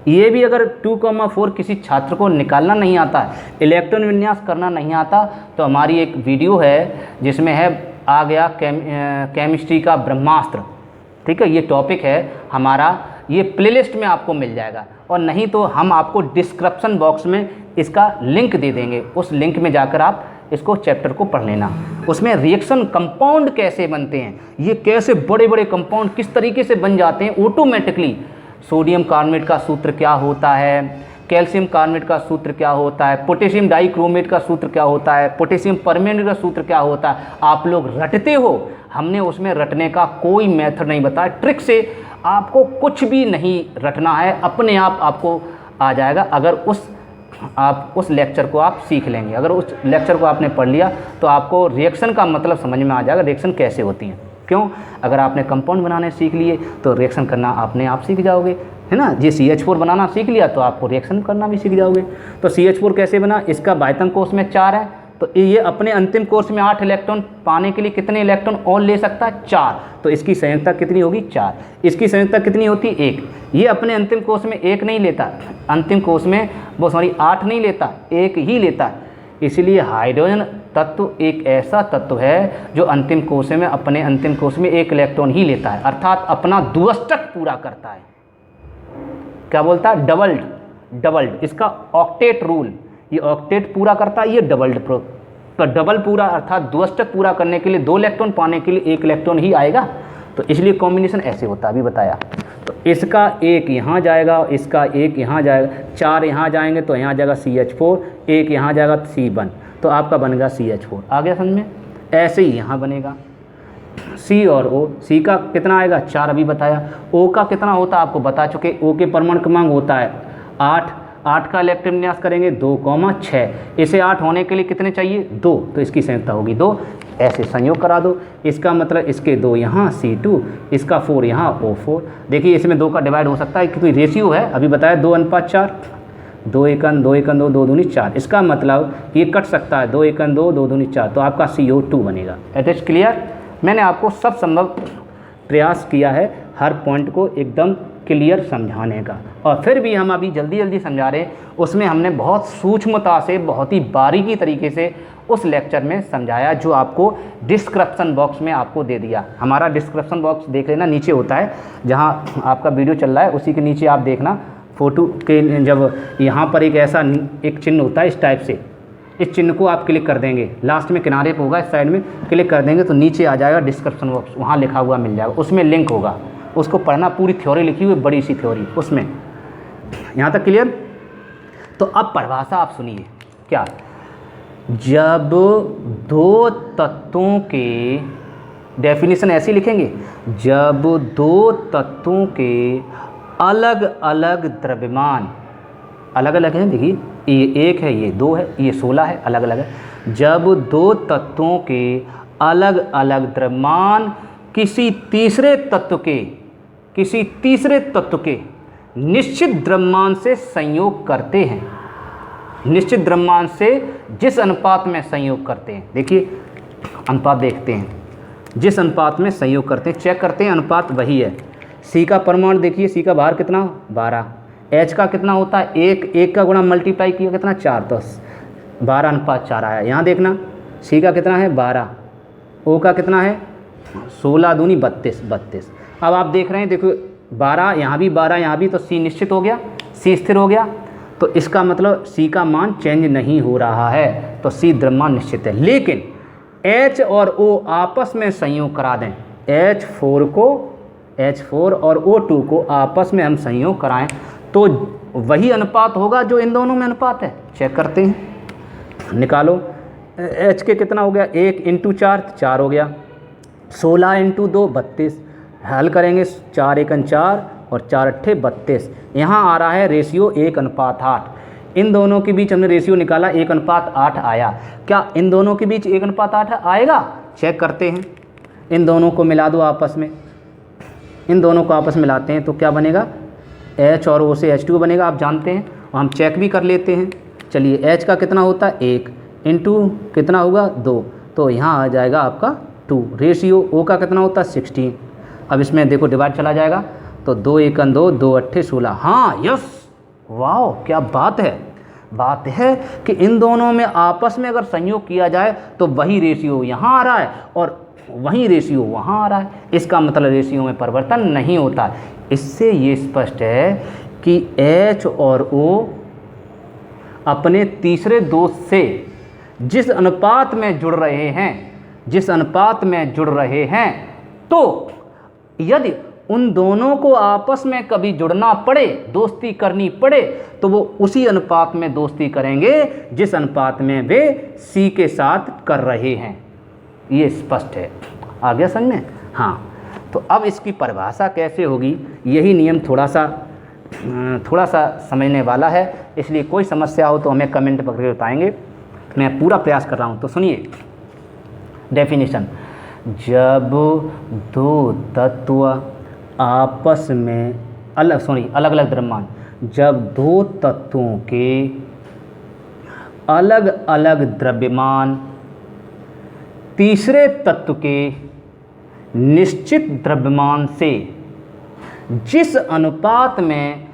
ये भी अगर 2,4 किसी छात्र को निकालना नहीं आता है, इलेक्ट्रॉन विन्यास करना नहीं आता, तो हमारी एक वीडियो है जिसमें है आ गया केमिस्ट्री का ब्रह्मास्त्र, ठीक है, ये टॉपिक है हमारा, ये प्लेलिस्ट में आपको मिल जाएगा। और नहीं तो हम आपको डिस्क्रिप्शन बॉक्स में इसका लिंक दे देंगे, उस लिंक में जाकर आप इसको चैप्टर को पढ़ लेना। उसमें रिएक्शन कंपाउंड कैसे बनते हैं, ये कैसे बड़े बड़े कंपाउंड किस तरीके से बन जाते हैं ऑटोमेटिकली। सोडियम कार्बोनेट का सूत्र क्या होता है, कैल्शियम कार्बोनेट का सूत्र क्या होता है, पोटेशियम डाइक्रोमेट का सूत्र क्या होता है, पोटेशियम परमैंगनेट का सूत्र क्या होता है, आप लोग रटते हो। हमने उसमें रटने का कोई मेथड नहीं बताया, ट्रिक से आपको कुछ भी नहीं रटना है, अपने आप आपको आ जाएगा। अगर आप उस लेक्चर को आप सीख लेंगे, अगर उस लेक्चर को आपने पढ़ लिया तो आपको रिएक्शन का मतलब समझ में आ जाएगा, रिएक्शन कैसे होती हैं। क्यों? अगर आपने कंपाउंड बनाने सीख लिए तो रिएक्शन करना आपने आप सीख जाओगे, है ना। ये CH4 बनाना सीख लिया तो आपको रिएक्शन करना भी सीख जाओगे। तो CH4 कैसे बना? इसका बाह्यतम कोष में 4 है, तो ये अपने अंतिम कोष में 8 इलेक्ट्रॉन पाने के लिए कितने इलेक्ट्रॉन और ले सकता है? 4। तो इसकी संयोजकता कितनी होगी? 4। इसकी संयोजकता कितनी होती है? 1। ये अपने अंतिम कोष में 1 नहीं लेता, अंतिम कोष में वो 8 नहीं लेता, 1 ही लेता है। इसलिए हाइड्रोजन तत्व एक ऐसा तत्व है जो अंतिम कोष में, अपने अंतिम कोष में 1 इलेक्ट्रॉन ही लेता है, अर्थात अपना द्विष्टक पूरा करता है। क्या बोलता है? डबल्ड। इसका ऑक्टेट रूल, ये ऑक्टेट पूरा करता है, ये डबल्ड। तो डबल पूरा अर्थात द्विष्टक पूरा करने के लिए 2 इलेक्ट्रॉन पाने के लिए 1 इलेक्ट्रॉन ही आएगा। तो इसलिए कॉम्बिनेशन ऐसे होता है, अभी बताया। तो इसका 1 यहाँ जाएगा, इसका 1 यहाँ जाएगा, 4 यहाँ जाएंगे तो यहाँ जाएगा CH4, 1 यहाँ जाएगा C1, तो आपका बनेगा CH4। आ गया समझ में? ऐसे ही यहाँ बनेगा C और O। C का कितना आएगा? 4 अभी बताया। O का कितना होता है आपको बता चुके। O के परमाणु क्रमांक होता है 8 का इलेक्ट्रॉन विन्यास करेंगे 2,6। इसे 8 होने के लिए कितने चाहिए? 2, तो इसकी संयोजकता होगी 2। ऐसे संयोग करा दो, इसका मतलब इसके 2 यहाँ C2, इसका 4 यहाँ O4। देखिए इसमें 2 का डिवाइड हो सकता है क्योंकि रेशियो है, अभी बताया 2:4, 2 एकन 2 एकन 2, 2 दूनी 4। इसका मतलब ये कट सकता है 2 एकन 2, 2 दूनी 4, तो आपका CO2 बनेगा। It is clear? मैंने आपको सब संभव प्रयास किया है हर पॉइंट को एकदम क्लियर समझाने का, और फिर भी हम अभी जल्दी जल्दी समझा रहे हैं। उसमें हमने बहुत सूक्ष्मता से, बहुत ही बारीकी तरीके से उस लेक्चर में समझाया जो आपको डिस्क्रिप्शन बॉक्स में आपको दे दिया। हमारा डिस्क्रिप्शन बॉक्स देख लेना, नीचे होता है जहां आपका वीडियो चल रहा है, उसी के नीचे आप देखना फ़ोटो के जब यहाँ पर एक ऐसा एक चिन्ह होता है इस टाइप से, इस चिन्ह को आप क्लिक कर देंगे, लास्ट में किनारे पे होगा, इस साइड में क्लिक कर देंगे तो नीचे आ जाएगा डिस्क्रिप्शन बॉक्स, वहाँ लिखा हुआ मिल जाएगा, उसमें लिंक होगा, उसको पढ़ना, पूरी थ्योरी लिखी हुई बड़ी सी थ्योरी उसमें। यहाँ तक क्लियर? तो अब परिभाषा आप सुनिए क्या, जब दो तत्वों के, डेफिनेशन ऐसे लिखेंगे, जब दो तत्वों के अलग अलग द्रव्यमान, अलग अलग हैं, देखिए ये 1 है, ये 2 है, ये 16 है, अलग अलग है। जब दो तत्वों के अलग अलग द्रव्यमान किसी तीसरे तत्व के निश्चित द्रव्यमान से संयोग करते हैं, निश्चित द्रव्यमान से जिस अनुपात में संयोग करते हैं, देखिए अनुपात देखते हैं, जिस अनुपात में संयोग करते हैं, चेक करते हैं, अनुपात वही है। सी का परमाणु देखिए, सी का भार कितना 12, एच का कितना होता है 1 का गुणा मल्टीप्लाई किया कितना 4, तो 12:4 आया। यहाँ देखना सी का कितना है 12, ओ का कितना है 16 दूनी 32। अब आप देख रहे हैं, देखो 12 यहाँ भी 12 यहाँ भी, तो सी निश्चित हो गया, सी स्थिर हो गया, तो इसका मतलब सी का मान चेंज नहीं हो रहा है, तो सी द्रव्यमान निश्चित है। लेकिन H और O आपस में संयोग करा दें, H4 और O2 को आपस में हम संयोग कराएं तो वही अनुपात होगा जो इन दोनों में अनुपात है। चेक करते हैं, निकालो, H के कितना हो गया 1 × 4 हो गया, 16 × 2 32, हल करेंगे 4 × 1 4 और 4 × 8 32। यहाँ आ रहा है रेशियो 1:8। इन दोनों के बीच हमने रेशियो निकाला 1:8 आया। क्या इन दोनों के बीच 1:8 आएगा? चेक करते हैं, इन दोनों को मिला दो आपस में, इन दोनों को आपस में मिलाते हैं तो क्या बनेगा, H और O से H2 बनेगा, आप जानते हैं, और हम चेक भी कर लेते हैं। चलिए H का कितना होता है 1 × कितना होगा 2, तो यहाँ आ जाएगा आपका 2। रेशियो O का कितना होता है 16। अब इसमें देखो डिवाइड चला जाएगा तो 2 × 1 2, 2 × 8 16। हाँ यस, वाह क्या बात है, बात है कि इन दोनों में आपस में अगर संयोग किया जाए तो वही रेशियो यहाँ आ रहा है और वही रेशियो वहाँ आ रहा है, इसका मतलब रेशियो में परिवर्तन नहीं होता। इससे ये स्पष्ट है कि H और O अपने तीसरे दोस्त से जिस अनुपात में जुड़ रहे हैं, तो यदि उन दोनों को आपस में कभी जुड़ना पड़े, दोस्ती करनी पड़े, तो वो उसी अनुपात में दोस्ती करेंगे जिस अनुपात में वे C के साथ कर रहे हैं। ये स्पष्ट है, आ गया समझ में? हाँ, तो अब इसकी परिभाषा कैसे होगी, यही नियम थोड़ा सा समझने वाला है, इसलिए कोई समस्या हो तो हमें कमेंट करके बताएंगे, मैं पूरा प्रयास कर रहा हूँ। तो सुनिए डेफिनेशन, जब दो तत्व आपस में अलग अलग द्रव्यमान, जब दो तत्वों के अलग अलग द्रव्यमान तीसरे तत्व के निश्चित द्रव्यमान से जिस अनुपात में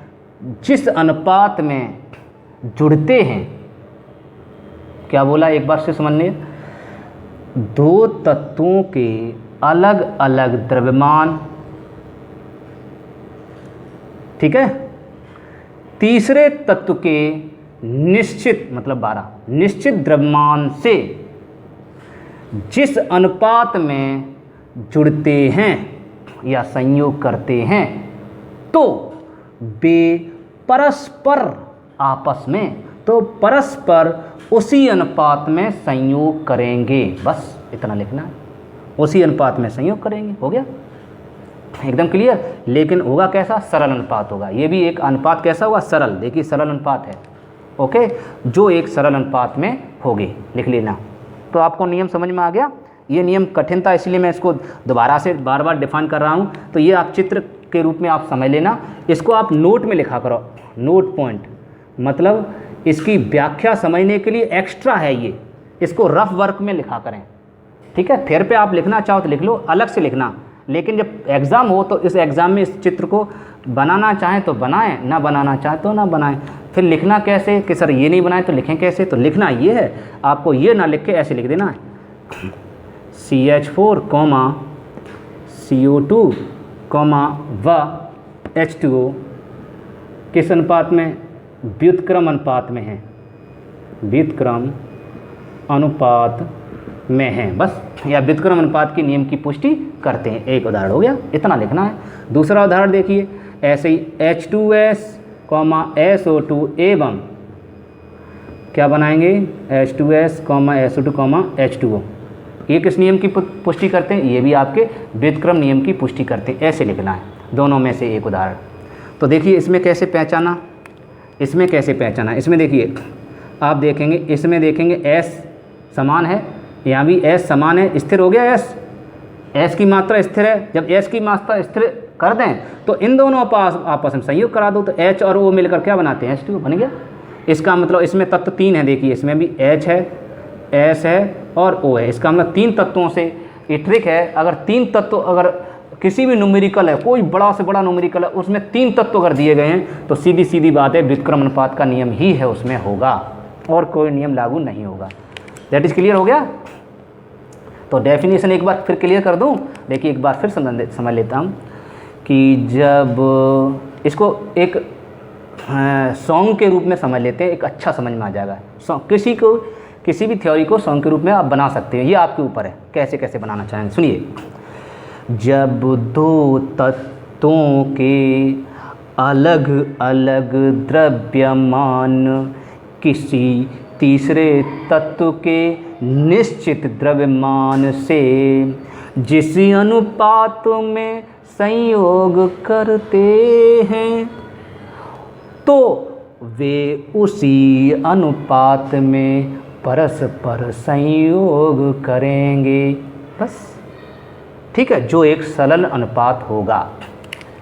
जुड़ते हैं, क्या बोला एक बार से समझिए, दो तत्वों के अलग अलग द्रव्यमान, ठीक है, तीसरे तत्व के निश्चित मतलब 12 निश्चित द्रव्यमान से जिस अनुपात में जुड़ते हैं या संयोग करते हैं, तो वे परस्पर आपस में, तो परस्पर उसी अनुपात में संयोग करेंगे। बस इतना लिखना है, उसी अनुपात में संयोग करेंगे, हो गया एकदम क्लियर। लेकिन होगा कैसा, सरल अनुपात होगा। ये भी एक अनुपात कैसा होगा, सरल, देखिए सरल अनुपात है, ओके, जो एक सरल अनुपात में होगी, लिख लेना। तो आपको नियम समझ में आ गया। ये नियम कठिन था इसलिए मैं इसको दोबारा से बार बार डिफाइन कर रहा हूँ, तो ये आप चित्र के रूप में आप समझ लेना। इसको आप नोट में लिखा करो, नोट पॉइंट, मतलब इसकी व्याख्या समझने के लिए एक्स्ट्रा है ये, इसको रफ वर्क में लिखा करें, ठीक है। फिर पे आप लिखना चाहो तो लिख लो, अलग से लिखना, लेकिन जब एग्ज़ाम हो तो इस एग्ज़ाम में इस चित्र को बनाना चाहें तो बनाएं, ना बनाना चाहें तो ना बनाएं। फिर लिखना कैसे कि सर ये नहीं बनाए तो लिखें कैसे, तो लिखना ये है, आपको ये ना लिख के ऐसे लिख देना है CH4, CO2, व H2O किस अनुपात में? व्युत्क्रम अनुपात में है, व्युत्क्रम अनुपात में है बस, या व्युत्क्रम अनुपात के नियम की पुष्टि करते हैं। एक उदाहरण हो गया, इतना लिखना है। दूसरा उदाहरण देखिए, ऐसे ही H2S, SO2 एवं क्या बनाएंगे? H2S, SO2, H2O। ये किस नियम की पुष्टि करते हैं? ये भी आपके व्युत्क्रम नियम की पुष्टि करते हैं। ऐसे लिखना है, दोनों में से एक उदाहरण। तो देखिए इसमें कैसे पहचाना, इसमें कैसे पहचाना? इसमें देखिए आप देखेंगे, इसमें देखेंगे S समान है, यहाँ भी S समान है, स्थिर हो गया S की मात्रा स्थिर है। जब S की मात्रा स्थिर कर दें तो इन दोनों आपस में संयोग करा दो, तो H और O मिलकर क्या बनाते हैं? H2O बन गया। इसका मतलब इसमें तत्व 3 है, देखिए इसमें भी H है, S है और O है। इसका मतलब 3 तत्वों से ये ट्रिक है। अगर 3 तत्व, अगर किसी भी न्यूमेरिकल है, कोई बड़ा से बड़ा न्यूमेरिकल है, उसमें 3 तत्व अगर दिए गए हैं तो सीधी सीधी बात है, व्युत्क्रम अनुपात का नियम ही है उसमें होगा, और कोई नियम लागू नहीं होगा। दैट इज क्लियर हो गया? तो डेफिनेशन एक बार फिर क्लियर कर दूं। देखिए एक बार फिर समझ लेता हूं कि जब इसको एक सॉन्ग के रूप में समझ लेते हैं, एक अच्छा समझ में आ जाएगा। किसी भी थ्योरी को सॉन्ग के रूप में आप बना सकते हैं, ये आपके ऊपर है कैसे कैसे बनाना चाहें। सुनिए, जब दो तत्वों के अलग अलग द्रव्यमान किसी तीसरे तत्व के निश्चित द्रव्यमान से जिस अनुपात में संयोग करते हैं तो वे उसी अनुपात में परस्पर संयोग करेंगे। बस ठीक है, जो एक सरल अनुपात होगा,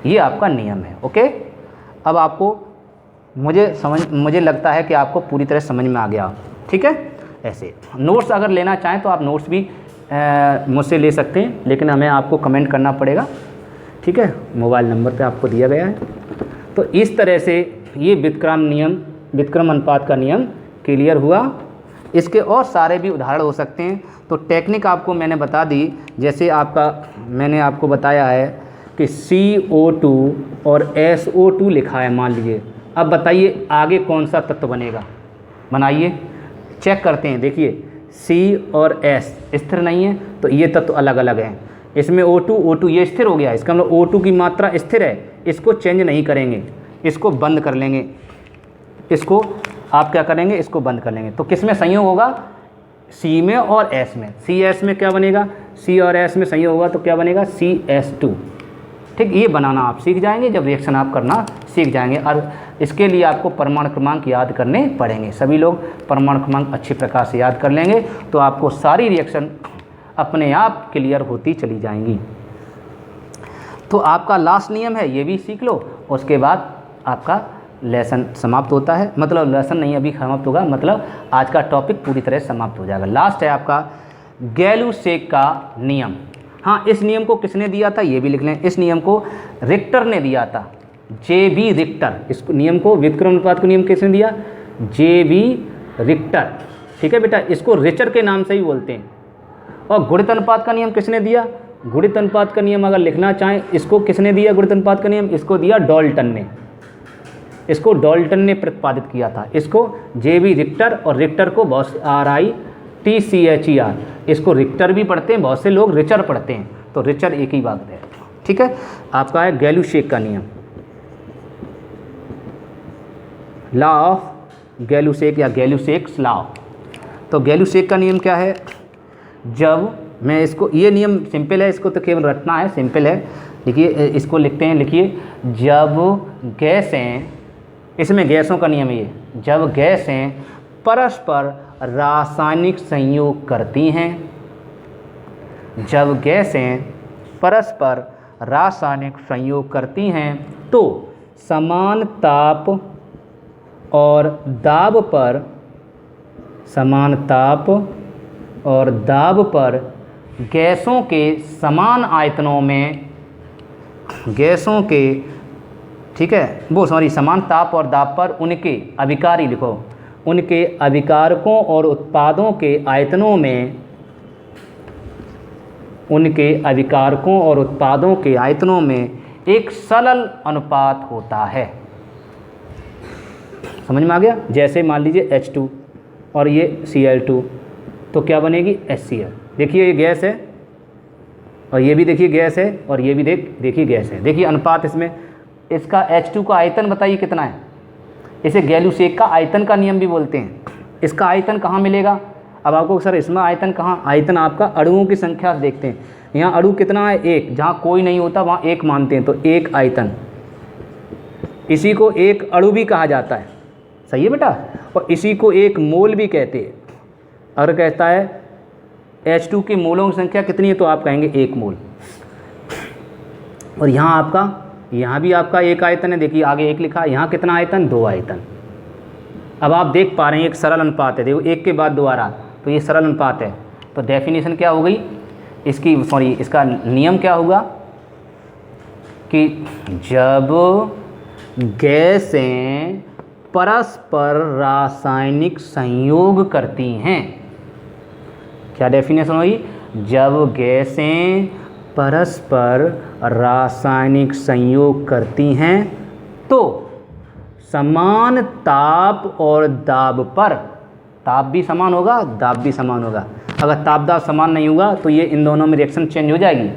ये आपका नियम है। ओके, अब आपको मुझे लगता है कि आपको पूरी तरह समझ में आ गया। ठीक है, ऐसे नोट्स अगर लेना चाहें तो आप नोट्स भी मुझसे ले सकते हैं, लेकिन हमें आपको कमेंट करना पड़ेगा। ठीक है, मोबाइल नंबर पे आपको दिया गया है। तो इस तरह से ये व्युत्क्रम अनुपात का नियम क्लियर हुआ। इसके और सारे भी उदाहरण हो सकते हैं। तो टेक्निक आपको मैंने बता दी, जैसे मैंने आपको बताया है कि CO2 और SO2 लिखा है मान लीजिए। अब बताइए आगे कौन सा तत्व बनेगा, बनाइए, चेक करते हैं। देखिए C और S स्थिर नहीं है, तो ये तत्व अलग अलग हैं। इसमें O2 ये स्थिर हो गया, इसका मतलब O2 की मात्रा स्थिर है, इसको चेंज नहीं करेंगे, इसको बंद कर लेंगे। इसको आप क्या करेंगे, इसको बंद कर लेंगे। तो किस में संयोग होगा? C में और S में। CS में क्या बनेगा? C और S में संयोग होगा तो क्या बनेगा? CS2। ठीक, ये बनाना आप सीख जाएंगे जब रिएक्शन आप करना सीख जाएंगे। और इसके लिए आपको परमाणु क्रमांक याद करने पड़ेंगे। सभी लोग परमाणु क्रमांक अच्छे प्रकार से याद कर लेंगे तो आपको सारी रिएक्शन अपने आप क्लियर होती चली जाएंगी। तो आपका लास्ट नियम है, ये भी सीख लो। उसके बाद आपका लेसन समाप्त होता है, मतलब लेसन नहीं अभी समाप्त होगा, मतलब आज का टॉपिक पूरी तरह समाप्त हो जाएगा। लास्ट है आपका गैलू-शेक का नियम। हाँ, इस नियम को किसने दिया था ये भी लिख लें। इस नियम को रिक्टर ने दिया था, J.B. रिक्टर। इस नियम को, व्युत्क्रम अनुपात का नियम किसने दिया? J.B. रिक्टर। ठीक है बेटा, इसको रिचर के नाम से ही बोलते हैं। और गुणित अनुपात का नियम किसने दिया? गुणित अनुपात का नियम अगर लिखना चाहें, इसको किसने दिया? गुणित अनुपात का नियम इसको दिया डाल्टन ने। इसको डाल्टन ने प्रतिपादित किया था। इसको J.B. रिक्टर, और रिक्टर को RITCHER, इसको रिक्टर भी पढ़ते हैं, बहुत से लोग रिचर पढ़ते हैं, तो रिचर एक ही बात है। ठीक है, आपका है गैलू-शेक का नियम, लॉ ऑफ गैलू-शेक या गैलू-शेक्स लॉ। तो गैलू-शेक का नियम क्या है? जब मैं इसको, ये नियम सिंपल है, इसको तो केवल रटना है, सिंपल है। देखिए इसको लिखते हैं, लिखिए, जब गैसें, इसमें गैसों का नियम है ये, जब गैसें परस्पर रासायनिक संयोग करती हैं, जब गैसें परस्पर रासायनिक संयोग करती हैं तो समान ताप और दाब पर, समान ताप और दाब पर गैसों के समान आयतनों में, गैसों के, ठीक है, समान ताप और दाब पर उनके अभिकारी, लिखो, उनके अभिकारकों और उत्पादों के आयतनों में, उनके अभिकारकों और उत्पादों के आयतनों में एक सरल अनुपात होता है। समझ में आ गया। जैसे मान लीजिए H2 और ये Cl2, तो क्या बनेगी HCl। देखिए ये गैस है और ये भी देखिए गैस है और ये भी देखिए गैस है। देखिए अनुपात इसमें, इसका H2 का आयतन बताइए कितना है। इसे गैलूसेक का आयतन का नियम भी बोलते हैं। इसका आयतन कहाँ मिलेगा। अब आपको सर इसमें आयतन कहाँ, आयतन आपका अणुओं की संख्या से देखते हैं। यहाँ अणु कितना है, एक, जहाँ कोई नहीं होता वहाँ एक मानते हैं, तो एक आयतन। इसी को एक अणु भी कहा जाता है, सही है बेटा। और इसी को एक मोल भी कहते हैं। अगर कहता है H2 के मोलों की संख्या कितनी है, तो आप कहेंगे एक मोल। और यहाँ आपका, यहाँ भी आपका एक आयतन है, देखिए आगे एक लिखा है। यहाँ कितना आयतन, दो आयतन। अब आप देख पा रहे हैं एक सरल अनुपात है, देखो एक के बाद दोबारा, तो ये सरल अनुपात है। तो डेफिनेशन क्या हो गई इसकी, सॉरी इसका नियम क्या होगा कि जब गैसें परस्पर रासायनिक संयोग करती हैं, क्या डेफिनेशन हुई, जब गैसें परस्पर रासायनिक संयोग करती हैं तो समान ताप और दाब पर, ताप भी समान होगा, दाब भी समान होगा। अगर ताप दाब समान नहीं होगा तो ये इन दोनों में रिएक्शन चेंज हो जाएगी।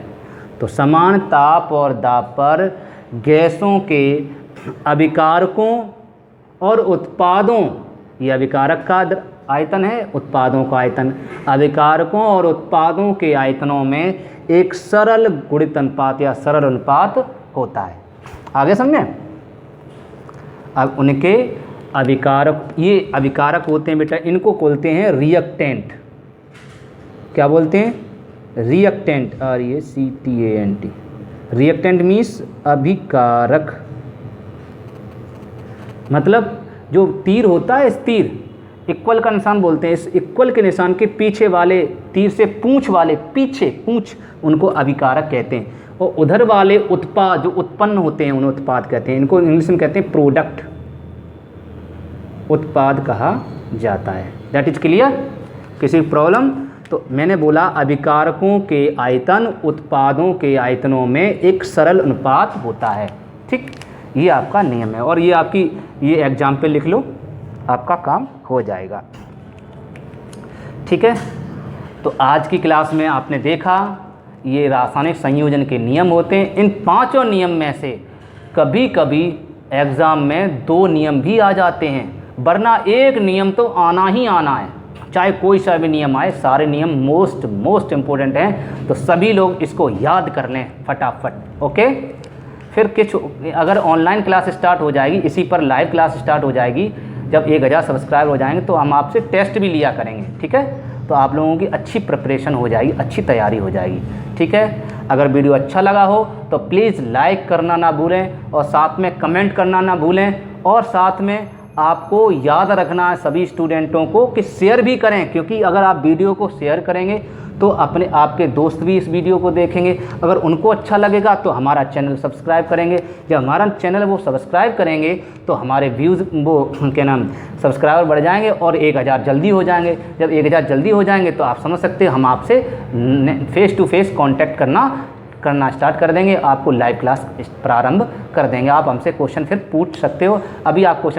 तो समान ताप और दाब पर गैसों के अभिकारकों और उत्पादों, ये अभिकारक का आयतन है, उत्पादों का आयतन, अभिकारकों और उत्पादों के आयतनों में एक सरल गुणित अनुपात या सरल अनुपात होता है। आगे समझे। अब उनके अभिकारक, ये अभिकारक होते हैं बेटा, इनको बोलते हैं रिएक्टेंट। क्या बोलते हैं, रिएक्टेंट, RECTANT। रिएक्टेंट मीन्स अभिकारक, मतलब जो तीर होता है, इस तीर इक्वल का निशान बोलते हैं, इस इक्वल के निशान के पीछे वाले तीर से पूंछ वाले, पीछे पूंछ, उनको अभिकारक कहते हैं। और उधर वाले उत्पाद जो उत्पन्न होते हैं उन्हें उत्पाद कहते हैं। इनको इंग्लिश में कहते हैं प्रोडक्ट, उत्पाद कहा जाता है। That is clear. किसी प्रॉब्लम। तो मैंने बोला अभिकारकों के आयतन उत्पादों के आयतनों में एक सरल अनुपात होता है। ठीक, ये आपका नियम है। और ये आपकी, ये एग्जाम्पल लिख लो, आपका काम हो जाएगा। ठीक है। तो आज की क्लास में आपने देखा ये रासायनिक संयोजन के नियम होते हैं। इन पांचों नियम में से कभी कभी एग्ज़ाम में दो नियम भी आ जाते हैं, वरना एक नियम तो आना ही आना है। चाहे कोई सा भी नियम आए, सारे नियम मोस्ट इम्पोर्टेंट हैं। तो सभी लोग इसको याद कर लें फटाफट। ओके। फिर कुछ अगर ऑनलाइन क्लास स्टार्ट हो जाएगी, इसी पर लाइव क्लास स्टार्ट हो जाएगी, जब 1000 सब्सक्राइबर हो जाएंगे तो हम आपसे टेस्ट भी लिया करेंगे। ठीक है। तो आप लोगों की अच्छी प्रिपरेशन हो जाएगी, अच्छी तैयारी हो जाएगी। ठीक है। अगर वीडियो अच्छा लगा हो तो प्लीज़ लाइक करना ना भूलें और साथ में कमेंट करना ना भूलें। और साथ में आपको याद रखना है सभी स्टूडेंटों को कि शेयर भी करें, क्योंकि अगर आप वीडियो को शेयर करेंगे तो अपने आपके दोस्त भी इस वीडियो को देखेंगे। अगर उनको अच्छा लगेगा तो हमारा चैनल सब्सक्राइब करेंगे। जब हमारा चैनल वो सब्सक्राइब करेंगे तो हमारे व्यूज़ वो क्या नाम सब्सक्राइबर बढ़ जाएंगे और 1000 जल्दी हो जाएंगे। जब 1000 जल्दी हो जाएंगे तो आप समझ सकते हैं हम आपसे फेस टू फेस कॉन्टैक्ट करना स्टार्ट कर देंगे। आपको लाइव क्लास प्रारंभ कर देंगे। आप हमसे क्वेश्चन फिर पूछ सकते हो। अभी आप क्वेश्चन